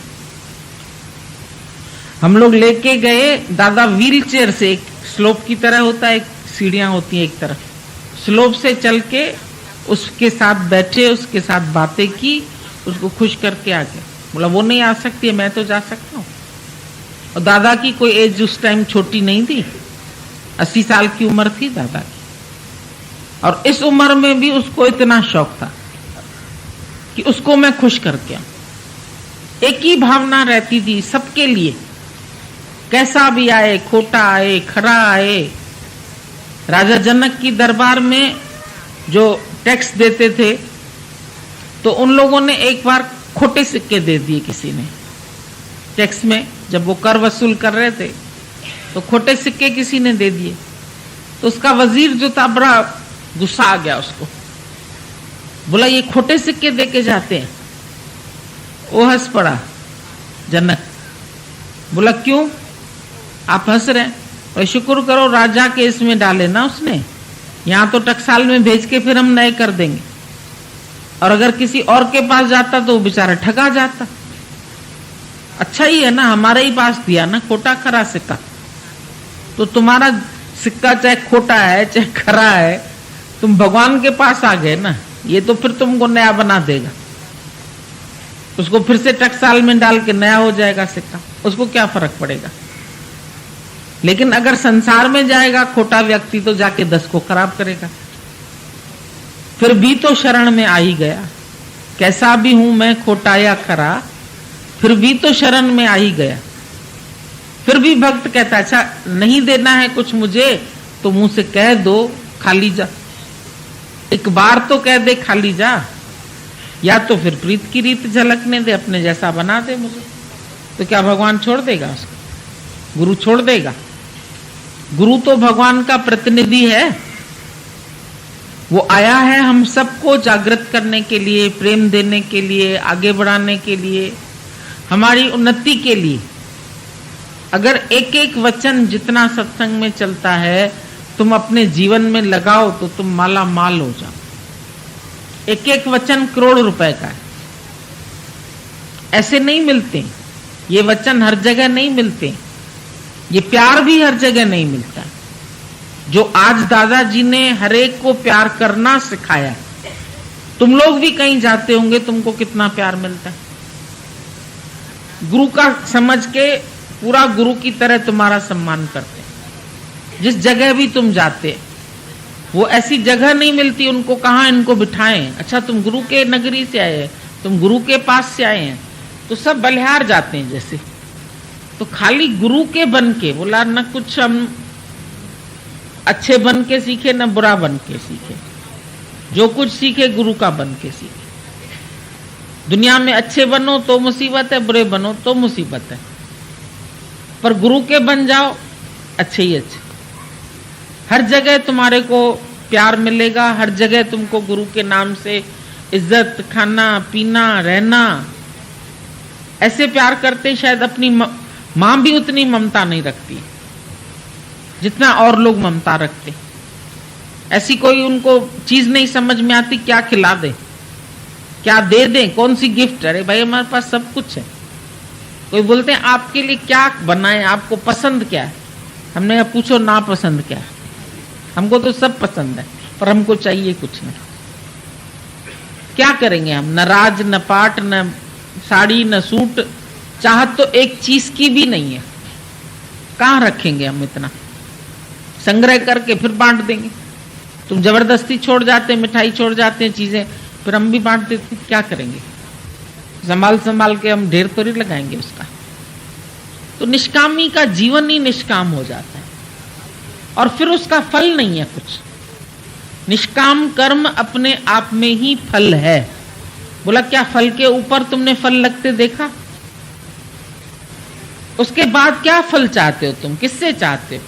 हम लोग लेके गए। दादा व्हील चेयर से, एक स्लोप की तरह होता है, एक सीढ़ियां होती है एक तरफ, स्लोप से चल के उसके साथ बैठे, उसके साथ बातें की, उसको खुश करके आ गए। बोला वो नहीं आ सकती है, मैं तो जा सकता हूँ। और दादा की कोई एज उस टाइम छोटी नहीं थी, 80 साल की उम्र थी दादा की। और इस उम्र में भी उसको इतना शौक था कि उसको मैं खुश करके आऊं। एक ही भावना रहती थी सबके लिए, कैसा भी आए, खोटा आए, खरा आए। राजा जनक की दरबार में जो टैक्स देते थे, तो उन लोगों ने एक बार खोटे सिक्के दे दिए किसी ने टैक्स में। जब वो कर वसूल कर रहे थे तो खोटे सिक्के किसी ने दे दिए। तो उसका वजीर जो था बड़ा गुस्सा आ गया उसको। बोला ये खोटे सिक्के दे के जाते हैं। वो हंस पड़ा जनक। बोला क्यों आप हंस रहे हैं? और शुक्र करो राजा के इसमें डाले ना उसने, यहां तो टकसाल में भेज के फिर हम नए कर देंगे। और अगर किसी और के पास जाता तो वो बेचारा ठगा जाता। अच्छा ही है ना, हमारे ही पास दिया ना खोटा खरा सिक्का। तो तुम्हारा सिक्का चाहे खोटा है चाहे खरा है, तुम भगवान के पास आ गए ना, ये तो फिर तुमको नया बना देगा। उसको फिर से टकसाल में डाल के नया हो जाएगा सिक्का, उसको क्या फर्क पड़ेगा। लेकिन अगर संसार में जाएगा खोटा व्यक्ति तो जाके 10 को खराब करेगा। फिर भी तो शरण में आ ही गया, कैसा भी हूं मैं खोटा या खरा, फिर भी तो शरण में आ ही गया। फिर भी भक्त कहता अच्छा नहीं देना है कुछ मुझे तो मुंह से कह दो, खाली जा। एक बार तो कह दे खाली जा, या तो फिर प्रीत की रीत झलकने दे, अपने जैसा बना दे मुझे। तो क्या भगवान छोड़ देगा उसको? गुरु छोड़ देगा? गुरु तो भगवान का प्रतिनिधि है। वो आया है हम सबको जागृत करने के लिए, प्रेम देने के लिए, आगे बढ़ाने के लिए, हमारी उन्नति के लिए। अगर एक एक वचन जितना सत्संग में चलता है तुम अपने जीवन में लगाओ तो तुम माला माल हो जाओ। एक एक वचन करोड़ रुपए का है। ऐसे नहीं मिलते ये वचन, हर जगह नहीं मिलते। ये प्यार भी हर जगह नहीं मिलता। जो आज दादाजी ने हरेक को प्यार करना सिखाया, तुम लोग भी कहीं जाते होंगे, तुमको कितना प्यार मिलता है। गुरु का समझ के पूरा गुरु की तरह तुम्हारा सम्मान करते हैं। जिस जगह भी तुम जाते, वो ऐसी जगह नहीं मिलती उनको कहां इनको बिठाएं। अच्छा तुम गुरु के नगरी से आए, तुम गुरु के पास से आए हैं, तो सब बलिहार जाते हैं जैसे। तो खाली गुरु के बन के बोला, न कुछ हम अच्छे बन के सीखे न बुरा बन के सीखे, जो कुछ सीखे गुरु का बन के सीखे। दुनिया में अच्छे बनो तो मुसीबत है, बुरे बनो तो मुसीबत है, पर गुरु के बन जाओ अच्छे ही अच्छे। हर जगह तुम्हारे को प्यार मिलेगा, हर जगह तुमको गुरु के नाम से इज्जत, खाना पीना रहना। ऐसे प्यार करते शायद अपनी मां भी उतनी ममता नहीं रखती जितना और लोग ममता रखते। ऐसी कोई उनको चीज नहीं समझ में आती, क्या खिला दे, क्या दे दें, कौन सी गिफ्ट। अरे भाई हमारे पास सब कुछ है। कोई बोलते हैं आपके लिए क्या बनाए, आपको पसंद क्या है। हमने कहा पूछो ना पसंद क्या है। हमको तो सब पसंद है, पर हमको चाहिए कुछ नहीं। क्या करेंगे हम? न राज, न पाट, न साड़ी, न सूट। चाहत तो एक चीज की भी नहीं है। कहां रखेंगे हम इतना? संग्रह करके फिर बांट देंगे। तुम जबरदस्ती छोड़ जाते हैं, मिठाई छोड़ जाते हैं, चीजें फिर हम भी बांट देते हैं। क्या करेंगे? संभाल संभाल के हम ढेर तो नहीं लगाएंगे उसका। तो निष्कामी का जीवन ही निष्काम हो जाता है, और फिर उसका फल नहीं है कुछ। निष्काम कर्म अपने आप में ही फल है। बोला क्या फल के ऊपर तुमने फल लगते देखा? उसके बाद क्या फल चाहते हो तुम? किससे चाहते हो?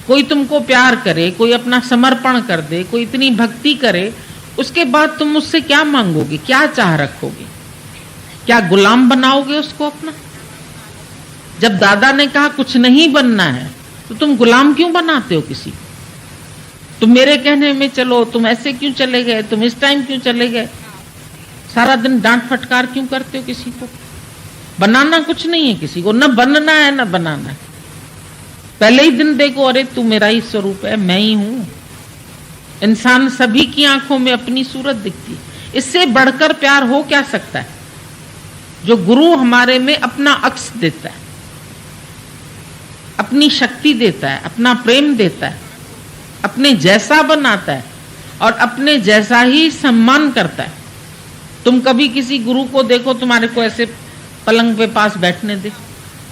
कोई तुमको प्यार करे, कोई अपना समर्पण कर दे, कोई इतनी भक्ति करे, उसके बाद तुम उससे क्या मांगोगे? क्या चाह रखोगे? क्या गुलाम बनाओगे उसको अपना? जब दादा ने कहा कुछ नहीं बनना है, तो तुम गुलाम क्यों बनाते हो किसी को? तुम मेरे कहने में चलो, तुम ऐसे क्यों चले गए, तुम इस टाइम क्यों चले गए, सारा दिन डांट फटकार क्यों करते हो किसी को? बनाना कुछ नहीं है किसी को, न बनना है न बनाना है। पहले ही दिन देखो, अरे तू मेरा ही स्वरूप है, मैं ही हूं। इंसान सभी की आंखों में अपनी सूरत दिखती है। इससे बढ़कर प्यार हो क्या सकता है? जो गुरु हमारे में अपना अक्स देता है, अपनी शक्ति देता है, अपना प्रेम देता है, अपने जैसा बनाता है और अपने जैसा ही सम्मान करता है। तुम कभी किसी गुरु को देखो तुम्हारे को ऐसे पलंग पे पास बैठने दे?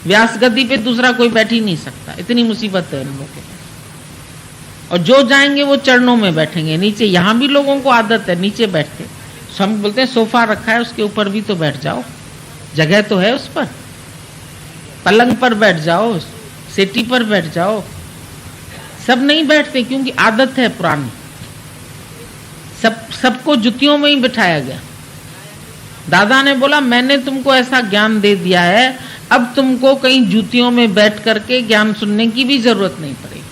व्यास गद्दी पे दूसरा कोई बैठ ही नहीं सकता, इतनी मुसीबत है इन लोगों के पास। और जो जाएंगे वो चरणों में बैठेंगे, नीचे। यहां भी लोगों को आदत है नीचे बैठते। हम बोलते हैं सोफा रखा है, उसके ऊपर भी तो बैठ जाओ, जगह तो है उस पर। पलंग पर बैठ जाओ, सेटी पर बैठ जाओ। सब नहीं बैठते क्योंकि आदत है पुरानी। सबको जुतियों में ही बिठाया गया। दादा ने बोला मैंने तुमको ऐसा ज्ञान दे दिया है, अब तुमको कहीं जूतियों में बैठ करके ज्ञान सुनने की भी जरूरत नहीं पड़ेगी।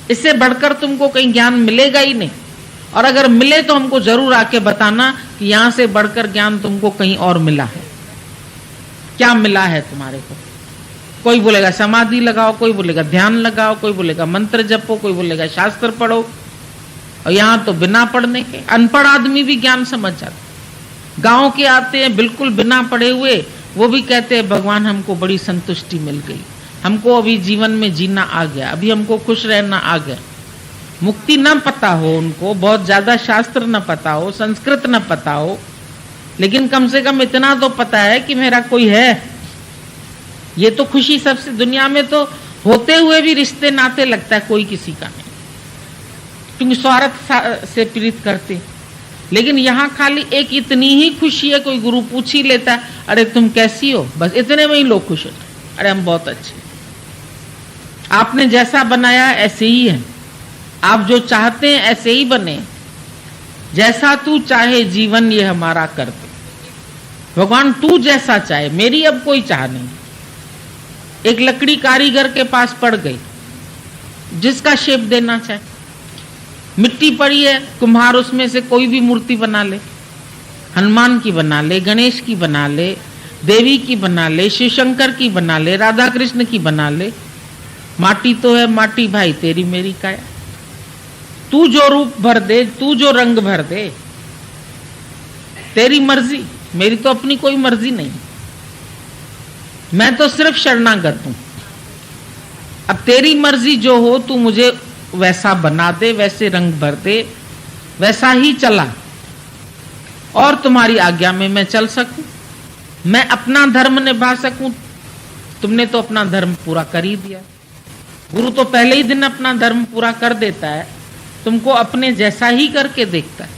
इससे बढ़कर तुमको कहीं ज्ञान मिलेगा ही नहीं। और अगर मिले तो हमको जरूर आके बताना कि यहां से बढ़कर ज्ञान तुमको कहीं और मिला है। क्या मिला है तुम्हारे को? कोई बोलेगा समाधि लगाओ, कोई बोलेगा ध्यान लगाओ, कोई बोलेगा मंत्र जपो, कोई बोलेगा शास्त्र पढ़ो। और यहां तो बिना पढ़ने के अनपढ़ आदमी भी ज्ञान समझ जाते। गांव के आते हैं बिल्कुल बिना पढ़े हुए, वो भी कहते हैं भगवान हमको बड़ी संतुष्टि मिल गई, हमको अभी जीवन में जीना आ गया, अभी हमको खुश रहना आ गया। मुक्ति न पता हो उनको, बहुत ज्यादा शास्त्र न पता हो, संस्कृत न पता हो, लेकिन कम से कम इतना तो पता है कि मेरा कोई है। ये तो खुशी सबसे, दुनिया में तो होते हुए भी रिश्ते नाते लगता है कोई किसी का नहीं। क्योंकि स्वार्थ से प्रीत करते। लेकिन यहाँ खाली एक इतनी ही खुशी है, कोई गुरु पूछ ही लेता है, अरे तुम कैसी हो, बस इतने में ही लोग खुश होते हैं, अरे हम बहुत अच्छे। आपने जैसा बनाया ऐसे ही है, आप जो चाहते हैं ऐसे ही बने, जैसा तू चाहे जीवन ये हमारा कर दे। भगवान तू जैसा चाहे, मेरी अब कोई चाह नहीं। एक लकड़ी कारीगर के पास पड़ गई, जिसका शेप देना चाहे, मिट्टी पड़ी है, कुम्हार उसमें से कोई भी मूर्ति बना ले, हनुमान की बना ले, गणेश की बना ले, देवी की बना ले, शिव शंकर की बना ले, राधा कृष्ण की बना ले, माटी तो है माटी भाई, तेरी मेरी काया। तू जो रूप भर दे, तू जो रंग भर दे, तेरी मर्जी, मेरी तो अपनी कोई मर्जी नहीं, मैं तो सिर्फ शरणागत हूं। अब तेरी मर्जी जो हो, तू मुझे वैसा बना दे, वैसे रंग भर दे, वैसा ही चला, और तुम्हारी आज्ञा में मैं चल सकूं, मैं अपना धर्म निभा सकूं। तुमने तो अपना धर्म पूरा कर ही दिया। गुरु तो पहले ही दिन अपना धर्म पूरा कर देता है, तुमको अपने जैसा ही करके देखता है।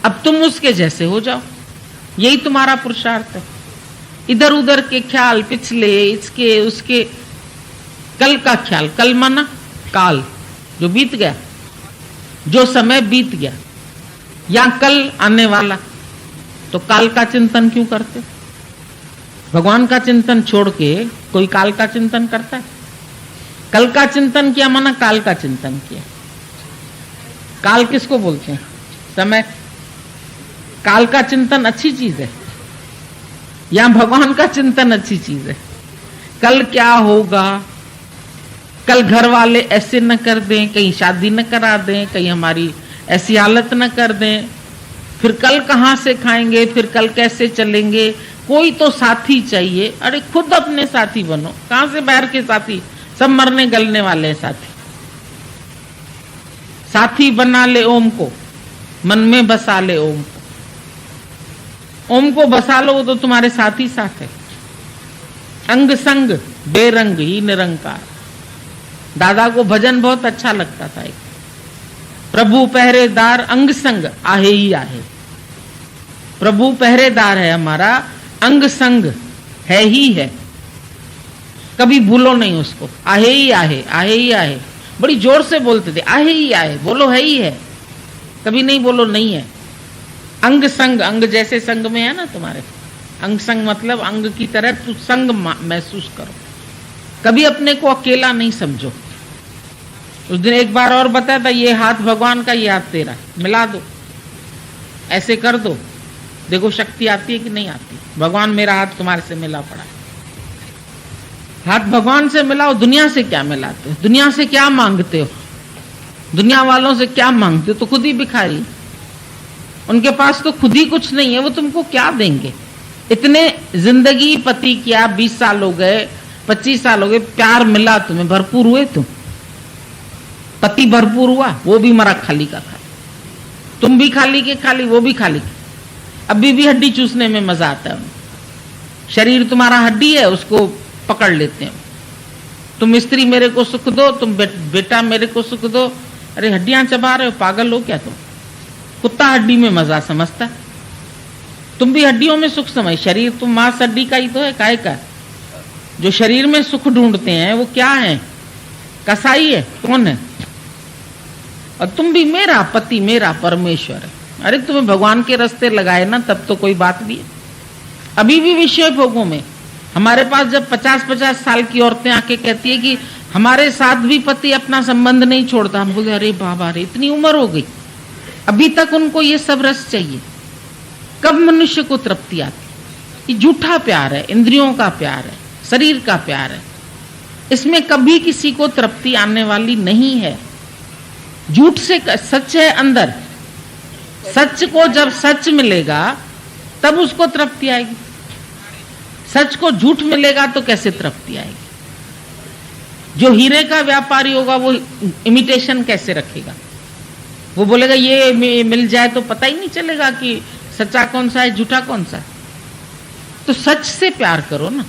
अब तुम उसके जैसे हो जाओ, यही तुम्हारा पुरुषार्थ है। इधर उधर के ख्याल, पिछले, इसके उसके, कल का ख्याल, कल माना काल जो बीत गया, जो समय बीत गया, या कल आने वाला, तो काल का चिंतन क्यों करते? भगवान का चिंतन छोड़ के कोई काल का चिंतन करता है? कल का चिंतन किया माना काल का चिंतन किया। काल किसको बोलते हैं? समय। काल का चिंतन अच्छी चीज है या भगवान का चिंतन अच्छी चीज है? कल क्या होगा, कल घर वाले ऐसे न कर दें, कहीं शादी न करा दें, कहीं हमारी ऐसी हालत न कर दें, फिर कल कहां से खाएंगे, फिर कल कैसे चलेंगे, कोई तो साथी चाहिए। अरे खुद अपने साथी बनो, कहां से बाहर के साथी, सब मरने गलने वाले हैं साथी। साथी बना ले ओम को, मन में बसा ले ओम को। ओम को बसा लो, वो तो तुम्हारे साथ ही साथ है। अंग संग बेरंग ही निरंकार। दादा को भजन बहुत अच्छा लगता था। एक प्रभु पहरेदार अंग संग आहे ही आहे। प्रभु पहरेदार है हमारा, अंग संग है ही है, कभी भूलो नहीं उसको। आहे ही आहे, आहे ही आहे, बड़ी जोर से बोलते थे, आहे ही आहे, बोलो है ही है, कभी नहीं बोलो नहीं है। अंग संग, अंग जैसे संग में है ना तुम्हारे, अंग संग मतलब अंग की तरह तू संग महसूस करो, कभी अपने को अकेला नहीं समझो। उस दिन एक बार और बताया था, ये हाथ भगवान का, ये हाथ तेरा, मिला दो, ऐसे कर दो, देखो शक्ति आती है कि नहीं आती। भगवान मेरा हाथ तुम्हारे से मिला पड़ा है। हाथ भगवान से मिलाओ, दुनिया से क्या मिलाते हो? दुनिया से क्या मांगते हो? दुनिया वालों से क्या मांगते हो? तो खुद ही भिखारी, उनके पास तो खुद ही कुछ नहीं है, वो तुमको क्या देंगे? इतने जिंदगी पति किया, 20 साल हो गए, 25 साल हो गए, प्यार मिला तुम्हें, भरपूर हुए तुम, पति भरपूर हुआ, वो भी मरा खाली का खाली, तुम भी खाली के खाली, वो भी खाली के। अभी भी हड्डी चूसने में मजा आता है। शरीर तुम्हारा हड्डी है, उसको पकड़ लेते हैं। तुम स्त्री मेरे को सुख दो, तुम बेटा मेरे को सुख दो। अरे हड्डियां चबा रहे हो, पागल हो क्या तुम? कुत्ता हड्डी में मजा समझता है, तुम भी हड्डियों में सुख समझ। शरीर तुम मांस हड्डी का ही तो है, काहे का? जो शरीर में सुख ढूंढते हैं वो क्या है? कसाई है? कौन है? और तुम भी मेरा पति, मेरा परमेश्वर है। अरे तुम्हें भगवान के रास्ते लगाए ना, तब तो कोई बात भी है। अभी भी विषय भोगों में हमारे पास जब 50-50 साल की औरतें आके कहती है कि हमारे साथ भी पति अपना संबंध नहीं छोड़ता, हम बोले अरे बाबा रे, इतनी उम्र हो गई, अभी तक उनको ये सब रस चाहिए। कब मनुष्य को तृप्ति आती? ये झूठा प्यार है, इंद्रियों का प्यार है, शरीर का प्यार है, इसमें कभी किसी को तृप्ति आने वाली नहीं है। झूठ से सच है अंदर, सच को जब सच मिलेगा तब उसको तृप्ति आएगी। सच को झूठ मिलेगा तो कैसे तृप्ति आएगी? जो हीरे का व्यापारी होगा वो इमिटेशन कैसे रखेगा? वो बोलेगा ये मिल जाए तो पता ही नहीं चलेगा कि सच्चा कौन सा है, झूठा कौन सा है। तो सच से प्यार करो ना।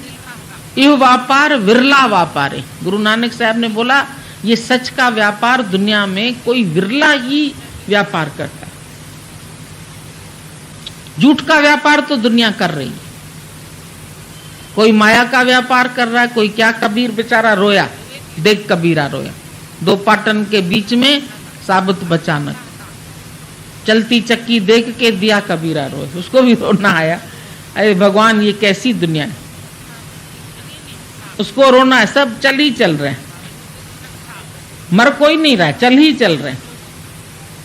यह व्यापार विरला व्यापार है। गुरु नानक साहब ने बोला ये सच का व्यापार दुनिया में कोई विरला ही व्यापार करता है। झूठ का व्यापार तो दुनिया कर रही है। कोई माया का व्यापार कर रहा है, कोई क्या। कबीर बेचारा रोया, देख कबीरा रोया। दो पाटन के बीच में साबुत बचानक, चलती चक्की देख के दिया कबीरा रोया। उसको भी रोना आया, अरे भगवान ये कैसी दुनिया है। उसको रोना है, सब चल ही चल रहे हैं, मर कोई नहीं रहा, चल ही चल रहे हैं।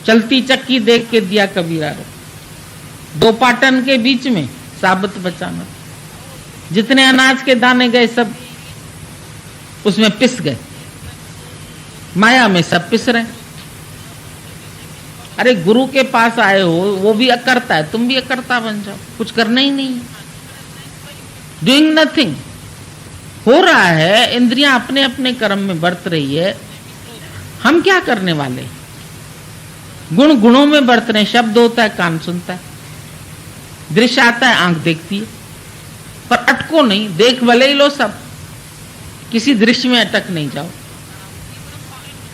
चलती चक्की देख के दिया कबीरा रो। दो पाटन के बीच में साबुत बचाना, जितने अनाज के दाने गए सब उसमें पिस गए, माया में सब पिस रहे। अरे गुरु के पास आए हो, वो भी अकर्ता है, तुम भी अकर्ता बन जाओ, कुछ करना ही नहीं, डूइंग नथिंग। हो रहा है, इंद्रियां अपने अपने कर्म में बरत रही है, हम क्या करने वाले। गुण गुणों में बरत रहे, शब्द होता है कान सुनता है, दृश्य आता है आंख देखती है, पर अटको नहीं, देख भले ही लो सब, किसी दृश्य में अटक नहीं जाओ,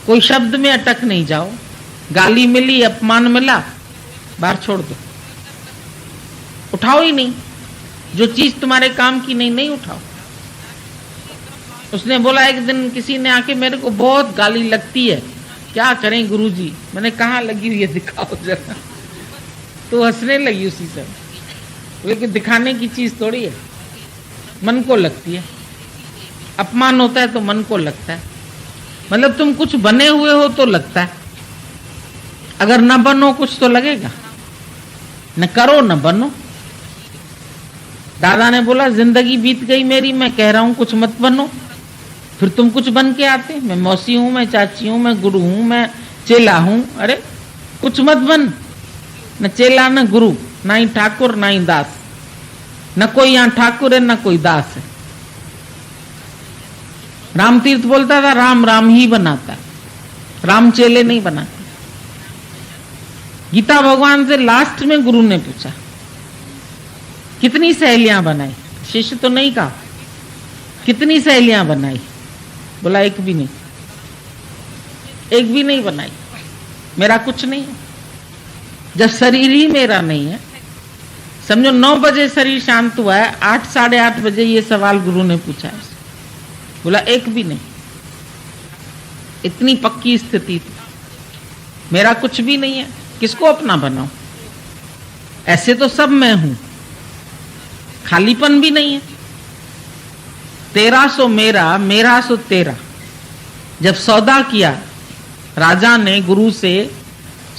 कोई शब्द में अटक नहीं जाओ। गाली मिली, अपमान मिला, बाहर छोड़ दो, उठाओ ही नहीं। जो चीज तुम्हारे काम की नहीं, नहीं उठाओ। उसने बोला एक दिन किसी ने आके, मेरे को बहुत गाली लगती है, क्या करें गुरुजी। मैंने कहा लगी हुई है, दिखाओ जरा। तो हंसने लगी उसी से, लेकिन दिखाने की चीज थोड़ी है, मन को लगती है। अपमान होता है तो मन को लगता है, मतलब तुम कुछ बने हुए हो तो लगता है, अगर न बनो कुछ तो लगेगा। न करो न बनो। दादा ने बोला जिंदगी बीत गई मेरी, मैं कह रहा हूं कुछ मत बनो, फिर तुम कुछ बन के आते। मैं मौसी हूं, मैं चाची हूं, मैं गुरु हूं, मैं चेला हूं। अरे कुछ मत बन, न चेला न गुरु, ना ही ठाकुर ना ही दास। न कोई यहां ठाकुर है न कोई दास है। राम तीर्थ बोलता था राम राम ही बनाता है, राम चेले नहीं बनाते। गीता भगवान से लास्ट में गुरु ने पूछा कितनी सहेलियां बनाई, शिष्य तो नहीं कहा, कितनी सहेलियां बनाई। बोला एक भी नहीं, एक भी नहीं बनाई, मेरा कुछ नहीं है। जब शरीर ही मेरा नहीं है, समझो 9 बजे शरीर शांत हुआ है, 8 साढ़े 8 बजे ये सवाल गुरु ने पूछा है। बोला एक भी नहीं, इतनी पक्की स्थिति थी। मेरा कुछ भी नहीं है, किसको अपना बनाऊं। ऐसे तो सब मैं हूं, खालीपन भी नहीं है। तेरा सो मेरा, मेरा सो तेरा। जब सौदा किया, राजा ने गुरु से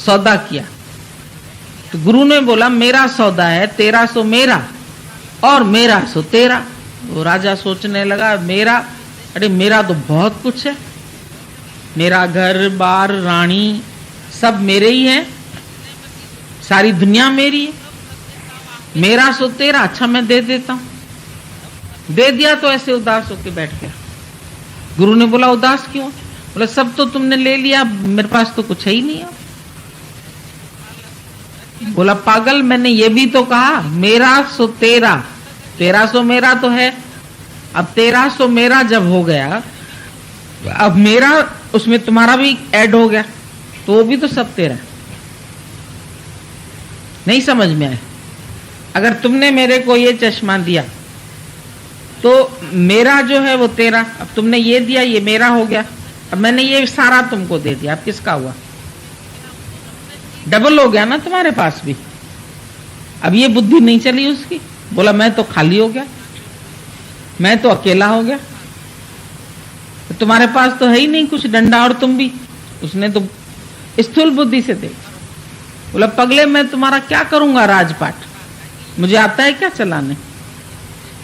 सौदा किया, तो गुरु ने बोला मेरा सौदा है, तेरा सो मेरा और मेरा सो तेरा। वो राजा सोचने लगा मेरा, अरे मेरा तो बहुत कुछ है, मेरा घर बार रानी सब मेरे ही हैं, सारी दुनिया मेरी है। मेरा सो तेरा, अच्छा मैं दे देता हूं। दे दिया तो ऐसे उदास होके बैठ गया। गुरु ने बोला उदास क्यों। बोला सब तो तुमने ले लिया, मेरे पास तो कुछ है ही नहीं है। बोला पागल, मैंने ये भी तो कहा मेरा सो तेरा, तेरा सो मेरा तो है। अब तेरा सो मेरा जब हो गया, अब मेरा उसमें तुम्हारा भी ऐड हो गया, तो वो भी तो सब तेरा। नहीं समझ में आए। अगर तुमने मेरे को ये चश्मा दिया तो मेरा जो है वो तेरा, अब तुमने ये दिया ये मेरा हो गया, अब मैंने ये सारा तुमको दे दिया, अब किसका हुआ। डबल हो गया ना तुम्हारे पास भी। अब ये बुद्धि नहीं चली उसकी। बोला मैं तो खाली हो गया, मैं तो अकेला हो गया, तो तुम्हारे पास तो है ही नहीं कुछ डंडा, और तुम भी। उसने तो स्थूल बुद्धि से देखा। बोला पगले मैं तुम्हारा क्या करूंगा राजपाट, मुझे आता है क्या चलाने।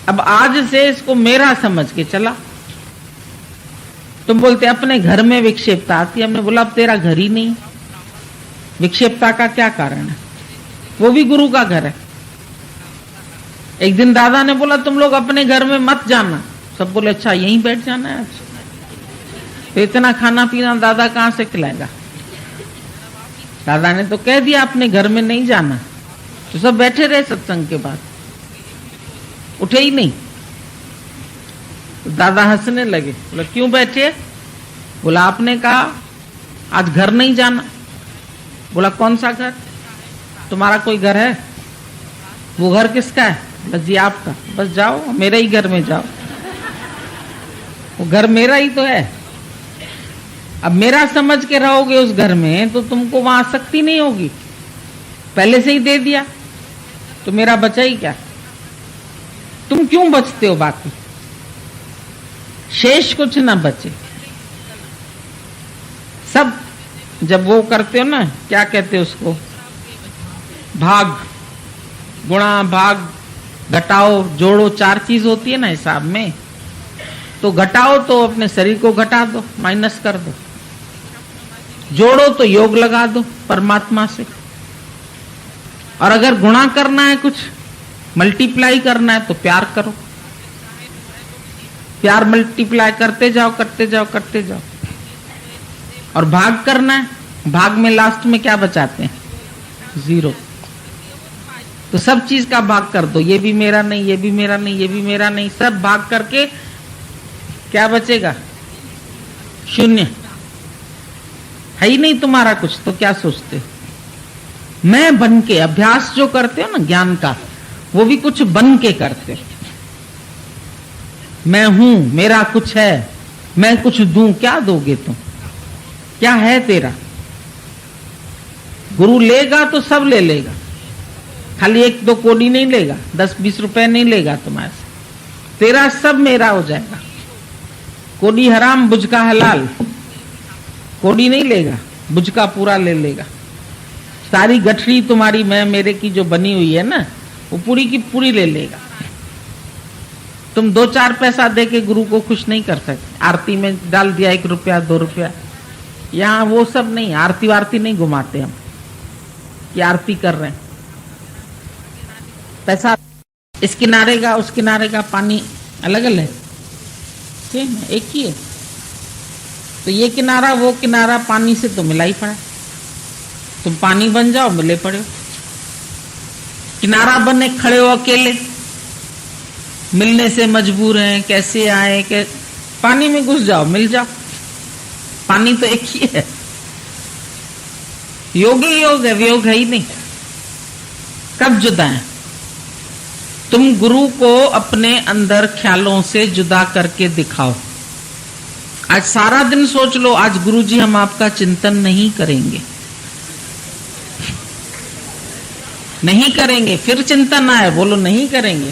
अब आज से इसको मेरा समझ के चला। तुम बोलते अपने घर में विक्षेपता आती है। हमने बोला अब तेरा घर ही नहीं, विक्षेपता का क्या कारण है, वो भी गुरु का घर है। एक दिन दादा ने बोला तुम लोग अपने घर में मत जाना। सब बोले अच्छा यहीं बैठ जाना है आज, तो इतना खाना पीना दादा कहां से खिलाएगा। दादा ने तो कह दिया अपने घर में नहीं जाना, तो सब बैठे रहे सत्संग के बाद, उठे ही नहीं। तो दादा हंसने लगे। बोला क्यों बैठे। बोला आपने कहा आज घर नहीं जाना। बोला कौन सा घर? तुम्हारा कोई घर है? वो घर किसका है? बस जी आपका। बस जाओ मेरे ही घर में जाओ, वो घर मेरा ही तो है। अब मेरा समझ के रहोगे उस घर में तो तुमको वहां आसक्ति नहीं होगी। पहले से ही दे दिया तो मेरा बचा ही क्या? तुम क्यों बचते हो? बाकी शेष कुछ ना बचे। सब जब वो करते हो ना, क्या कहते हो उसको, भाग, गुणा, भाग, घटाओ, जोड़ो, 4 चीज होती है ना हिसाब में। तो घटाओ तो अपने शरीर को घटा दो, माइनस कर दो। जोड़ो तो योग लगा दो परमात्मा से। और अगर गुणा करना है, कुछ मल्टीप्लाई करना है, तो प्यार करो। प्यार मल्टीप्लाई करते जाओ, करते जाओ, करते जाओ। और भाग करना है, भाग में लास्ट में क्या बचाते हैं? 0। तो सब चीज का भाग कर दो। ये भी मेरा नहीं, ये भी मेरा नहीं, ये भी मेरा नहीं, सब भाग करके क्या बचेगा? 0। है ही नहीं तुम्हारा कुछ, तो क्या सोचते हो? मैं बन के अभ्यास जो करते हो ना ज्ञान का, वो भी कुछ बन के करते हो। मैं हूं, मेरा कुछ है, मैं कुछ दूं। क्या दोगे तुम? क्या है तेरा? गुरु लेगा तो सब ले लेगा, खाली 1-2 कोड़ी नहीं लेगा, 10-20 रुपए नहीं लेगा तुम्हारे से। तेरा सब मेरा हो जाएगा। कोड़ी हराम, बुझका हलाल। कोड़ी नहीं लेगा, बुझका पूरा ले लेगा। सारी गठरी तुम्हारी मैं मेरे की जो बनी हुई है ना, वो पूरी की पूरी ले लेगा। तुम 2-4 पैसा दे के गुरु को खुश नहीं कर सकते। आरती में डाल दिया 1 रुपया 2 रुपया, यहाँ वो सब नहीं। आरती वारती नहीं घुमाते हम कि आरती कर रहे हैं। पैसा इस किनारे का उस किनारे का पानी अलग अलग है, एक ही है। तो ये किनारा वो किनारा पानी से तो मिला ही पड़ा। तुम पानी बन जाओ, मिले पड़े हो। किनारा बने खड़े हो अकेले, मिलने से मजबूर हैं, कैसे आए के पानी में घुस जाओ, मिल जाओ। पानी तो एक ही है। योग ही योग है, वियोग है ही नहीं। कब जुदा है? तुम गुरु को अपने अंदर ख्यालों से जुदा करके दिखाओ। आज सारा दिन सोच लो, आज गुरु जी हम आपका चिंतन नहीं करेंगे, नहीं करेंगे। फिर चिंतन आए, बोलो नहीं करेंगे।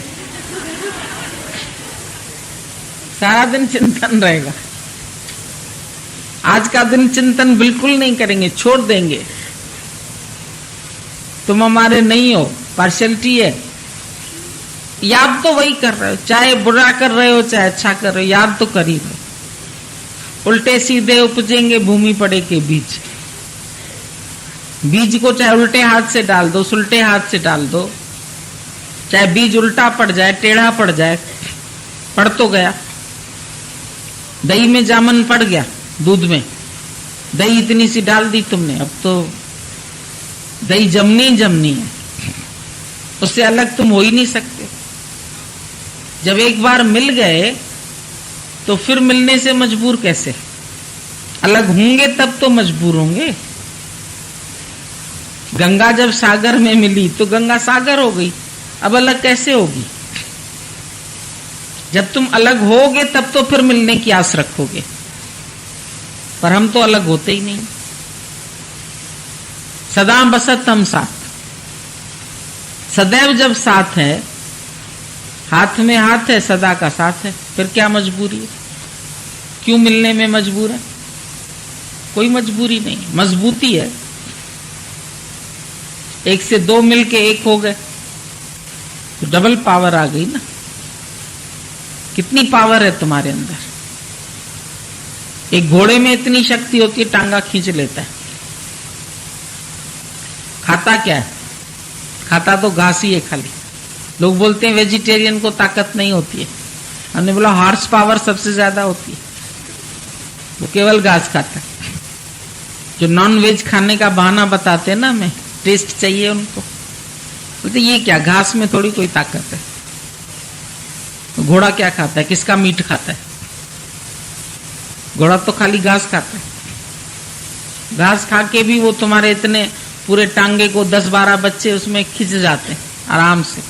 सारा दिन चिंतन रहेगा। आज का दिन चिंतन बिल्कुल नहीं करेंगे, छोड़ देंगे। तुम हमारे नहीं हो, पार्शियलिटी है। याद तो वही कर रहे हो, चाहे बुरा कर रहे हो चाहे अच्छा कर रहे हो, याद तो कर ही रहे हो। उल्टे सीधे उपजेंगे भूमि पड़े के बीज। बीज को चाहे उल्टे हाथ से डाल दो, उल्टे हाथ से डाल दो, चाहे बीज उल्टा पड़ जाए, टेढ़ा पड़ जाए, पड़ तो गया। दही में जामन पड़ गया, दूध में दही इतनी सी डाल दी तुमने, अब तो दही जमनी जमनी है, उससे अलग तुम हो ही नहीं सकते। जब एक बार मिल गए तो फिर मिलने से मजबूर कैसे? अलग होंगे तब तो मजबूर होंगे। गंगा जब सागर में मिली तो गंगा सागर हो गई, अब अलग कैसे होगी? जब तुम अलग होगे तब तो फिर मिलने की आस रखोगे, पर हम तो अलग होते ही नहीं। सदा बसत हम साथ, सदैव जब साथ है, हाथ में हाथ है, सदा का साथ है, फिर क्या मजबूरी है? क्यों मिलने में मजबूर है? कोई मजबूरी नहीं, मजबूती है। 1 से 2 मिलके 1 हो गए तो डबल पावर आ गई ना। कितनी पावर है तुम्हारे अंदर? एक घोड़े में इतनी शक्ति होती है, टांगा खींच लेता है। खाता क्या है? खाता तो घास ही है खाली। लोग बोलते हैं वेजिटेरियन को ताकत नहीं होती है, हमने बोला हॉर्स पावर सबसे ज्यादा होती है, वो केवल घास खाता है। जो नॉन वेज खाने का बहाना बताते हैं ना, हमें टेस्ट चाहिए उनको, बोलते ये क्या, घास में थोड़ी कोई ताकत है। तो घोड़ा क्या खाता है? किसका मीट खाता है? घोड़ा तो खाली घास खाता है, घास खा के भी वो तुम्हारे इतने पूरे टांगे को 10-12 बच्चे उसमें खिंच जाते हैं आराम से।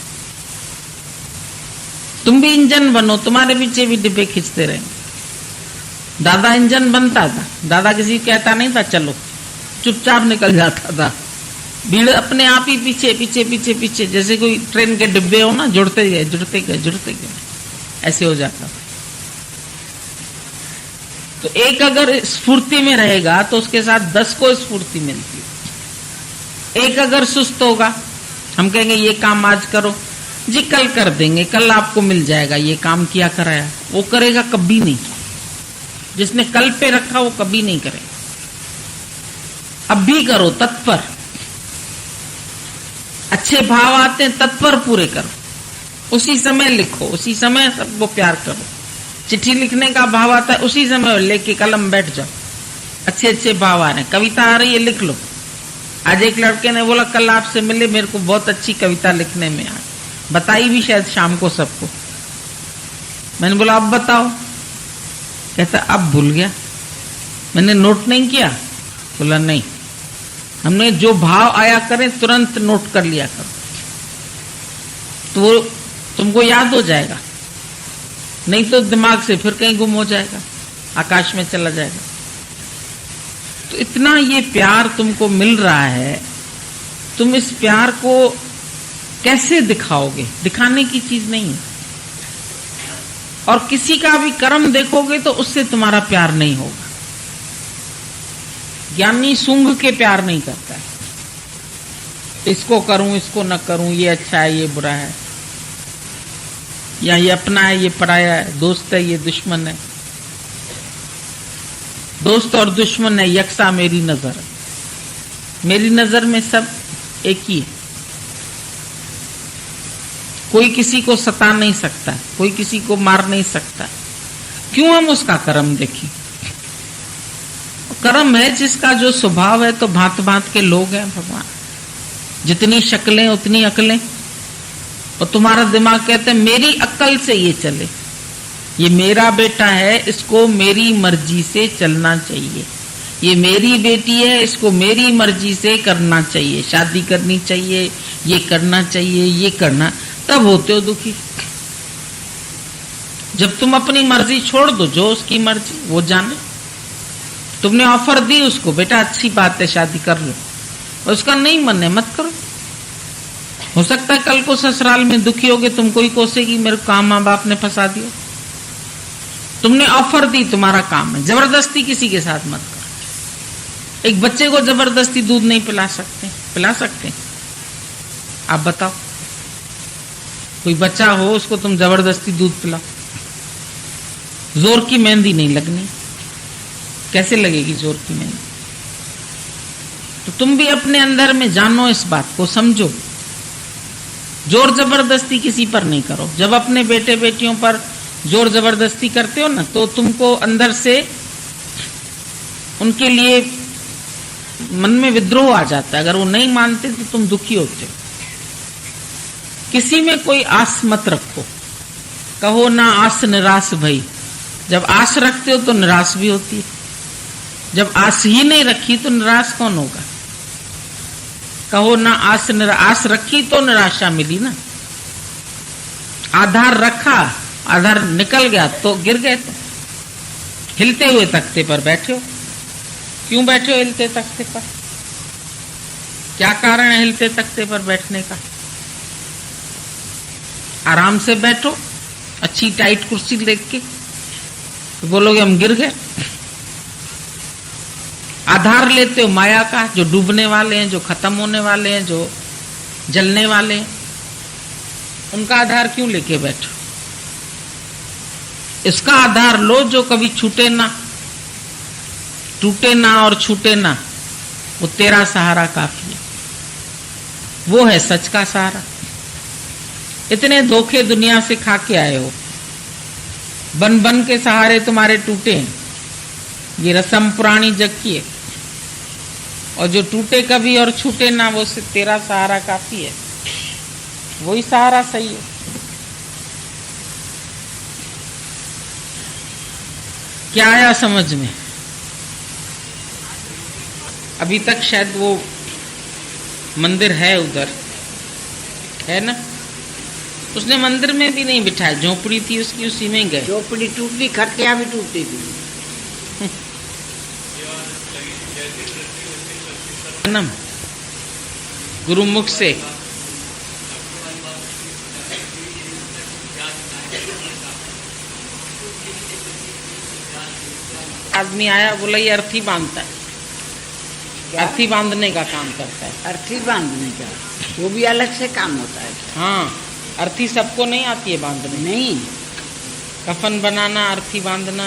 तुम भी इंजन बनो, तुम्हारे पीछे भी डिब्बे खींचते रहेंगे। दादा इंजन बनता था, दादा किसी कहता नहीं था चलो, चुपचाप निकल जाता था। भीड़ अपने आप ही पीछे पीछे पीछे पीछे, जैसे कोई ट्रेन के डिब्बे हो ना, जुड़ते गए जुड़ते गए जुड़ते गए, ऐसे हो जाता था। तो एक अगर स्फूर्ति में रहेगा तो उसके साथ 10 को स्फूर्ति मिलती है। एक अगर सुस्त होगा, हम कहेंगे ये काम आज करो, जी कल कर देंगे, कल आपको मिल जाएगा, ये काम किया कराया, वो करेगा कभी नहीं। जिसने कल पे रखा वो कभी नहीं करेगा। अब भी करो, तत्पर, अच्छे भाव आते हैं तत्पर पूरे करो, उसी समय लिखो, उसी समय सबको प्यार करो। चिट्ठी लिखने का भाव आता है उसी समय लेके कलम बैठ जाओ, अच्छे अच्छे भाव आ रहे हैं, कविता आ रही है लिख लो। आज एक लड़के ने बोला कल आपसे मिले, मेरे को बहुत अच्छी कविता लिखने में आ, बताई भी शायद शाम को सबको। मैंने बोला अब बताओ, कहता अब भूल गया, मैंने नोट नहीं किया। बोला नहीं, हमने जो भाव आया करें तुरंत नोट कर लिया करो, तो वो तुमको याद हो जाएगा, नहीं तो दिमाग से फिर कहीं गुम हो जाएगा, आकाश में चला जाएगा। तो इतना ये प्यार तुमको मिल रहा है, तुम इस प्यार को कैसे दिखाओगे? दिखाने की चीज नहीं है। और किसी का भी कर्म देखोगे तो उससे तुम्हारा प्यार नहीं होगा। ज्ञानी सूंघ के प्यार नहीं करता है, इसको करूं इसको न करूं, ये अच्छा है ये बुरा है, या ये अपना है ये पराया है, दोस्त है ये दुश्मन है। दोस्त और दुश्मन है यकसा मेरी नजर, मेरी नजर में सब एक ही है। कोई किसी को सता नहीं सकता, कोई किसी को मार नहीं सकता। क्यों हम उसका कर्म देखें? कर्म है जिसका जो स्वभाव है, तो भांत भांत के लोग हैं भगवान, जितनी शक्लें उतनी अकलें। और तुम्हारा दिमाग कहता है मेरी अक्ल से ये चले, ये मेरा बेटा है, इसको मेरी मर्जी से चलना चाहिए, ये मेरी बेटी है, इसको मेरी मर्जी से करना चाहिए, शादी करनी चाहिए, ये करना चाहिए, ये करना। तब होते हो दुखी। जब तुम अपनी मर्जी छोड़ दो, जो उसकी मर्जी वो जाने। तुमने ऑफर दी उसको, बेटा अच्छी बात है शादी कर लो, उसका नहीं मन है मत करो। हो सकता है कल को ससुराल में दुखी होगे, तुमको ही कोसेगी मेरे काम माँ बाप ने फंसा दिया। तुमने ऑफर दी, तुम्हारा काम है। जबरदस्ती किसी के साथ मत करो। एक बच्चे को जबरदस्ती दूध नहीं पिला सकते, पिला सकते? आप बताओ, कोई बच्चा हो उसको तुम जबरदस्ती दूध पिलाओ, जोर की मेहंदी नहीं लगनी। कैसे लगेगी जोर की मेहंदी? तो तुम भी अपने अंदर में जानो, इस बात को समझो। जोर जबरदस्ती किसी पर नहीं करो। जब अपने बेटे बेटियों पर जोर जबरदस्ती करते हो ना, तो तुमको अंदर से उनके लिए मन में विद्रोह आ जाता है। अगर वो नहीं मानते तो तुम दुखी होते हो। किसी में कोई आस मत रखो। कहो ना आस निराश भई। जब आस रखते हो तो निराश भी होती है, जब आस ही नहीं रखी तो निराश कौन होगा? कहो ना आस रखी तो निराशा मिली ना। आधार रखा, आधार निकल गया तो गिर गए। तो हिलते हुए तख्ते पर बैठे हो। क्यों बैठे हो हिलते तख्ते पर? क्या कारण है हिलते तख्ते पर बैठने का? आराम से बैठो, अच्छी टाइट कुर्सी देख के, तो बोलोगे हम गिर गए। आधार लेते हो माया का, जो डूबने वाले हैं, जो खत्म होने वाले हैं, जो जलने वाले हैं, उनका आधार क्यों लेके बैठो? इसका आधार लो जो कभी छूटे ना, टूटे ना और छूटे ना। वो तेरा सहारा काफी है, वो है सच का सहारा। इतने धोखे दुनिया से खा के आए हो, बन बन के सहारे तुम्हारे टूटे हैं। ये रस्म पुरानी जग की है। और जो टूटे कभी और छूटे ना, वो से तेरा सहारा काफी है, वही सहारा सही है। क्या आया समझ में? अभी तक शायद वो मंदिर है उधर, है ना? उसने मंदिर में भी नहीं बिठाया, झोपड़ी थी उसकी, उसी में गए। झोपड़ी टूटी, खटिया भी टूटी थी। जन्म गुरुमुख से आदमी आया, बोला ये अर्थी बांधता है, अर्थी बांधने का काम करता है। अर्थी बांधने का वो भी अलग से काम होता है। हाँ, अर्थी सबको नहीं आती है बांधने। नहीं, कफन बनाना, अर्थी बांधना।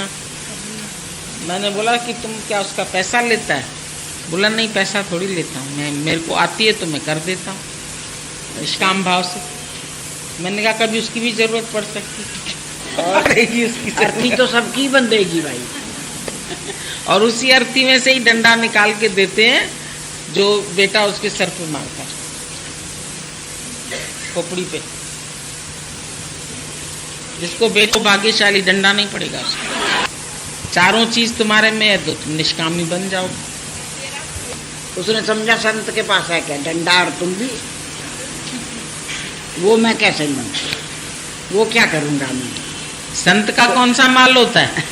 मैंने बोला कि तुम क्या उसका पैसा लेता है? बोला नहीं, पैसा थोड़ी लेता हूँ मैं, मेरे को आती है तो मैं कर देता हूँ निष्काम भाव से। मैंने कहा कभी उसकी भी जरूरत पड़ सकती है। और उसकी अर्थी तो सबकी बंधेगी भाई। और उसी अर्थी में से ही डंडा निकाल के देते हैं जो बेटा उसके सर पे मारता है, खोपड़ी पे। जिसको बेटो भाग्यशाली, डंडा नहीं पड़ेगा उसको। चारों चीज तुम्हारे में है तो तुम निष्कामी बन जाओ। उसने समझा संत के पास है क्या डंडा और तुम भी, वो मैं कैसे लूं, वो क्या करूंगा मैं? संत का कौन सा माल होता है?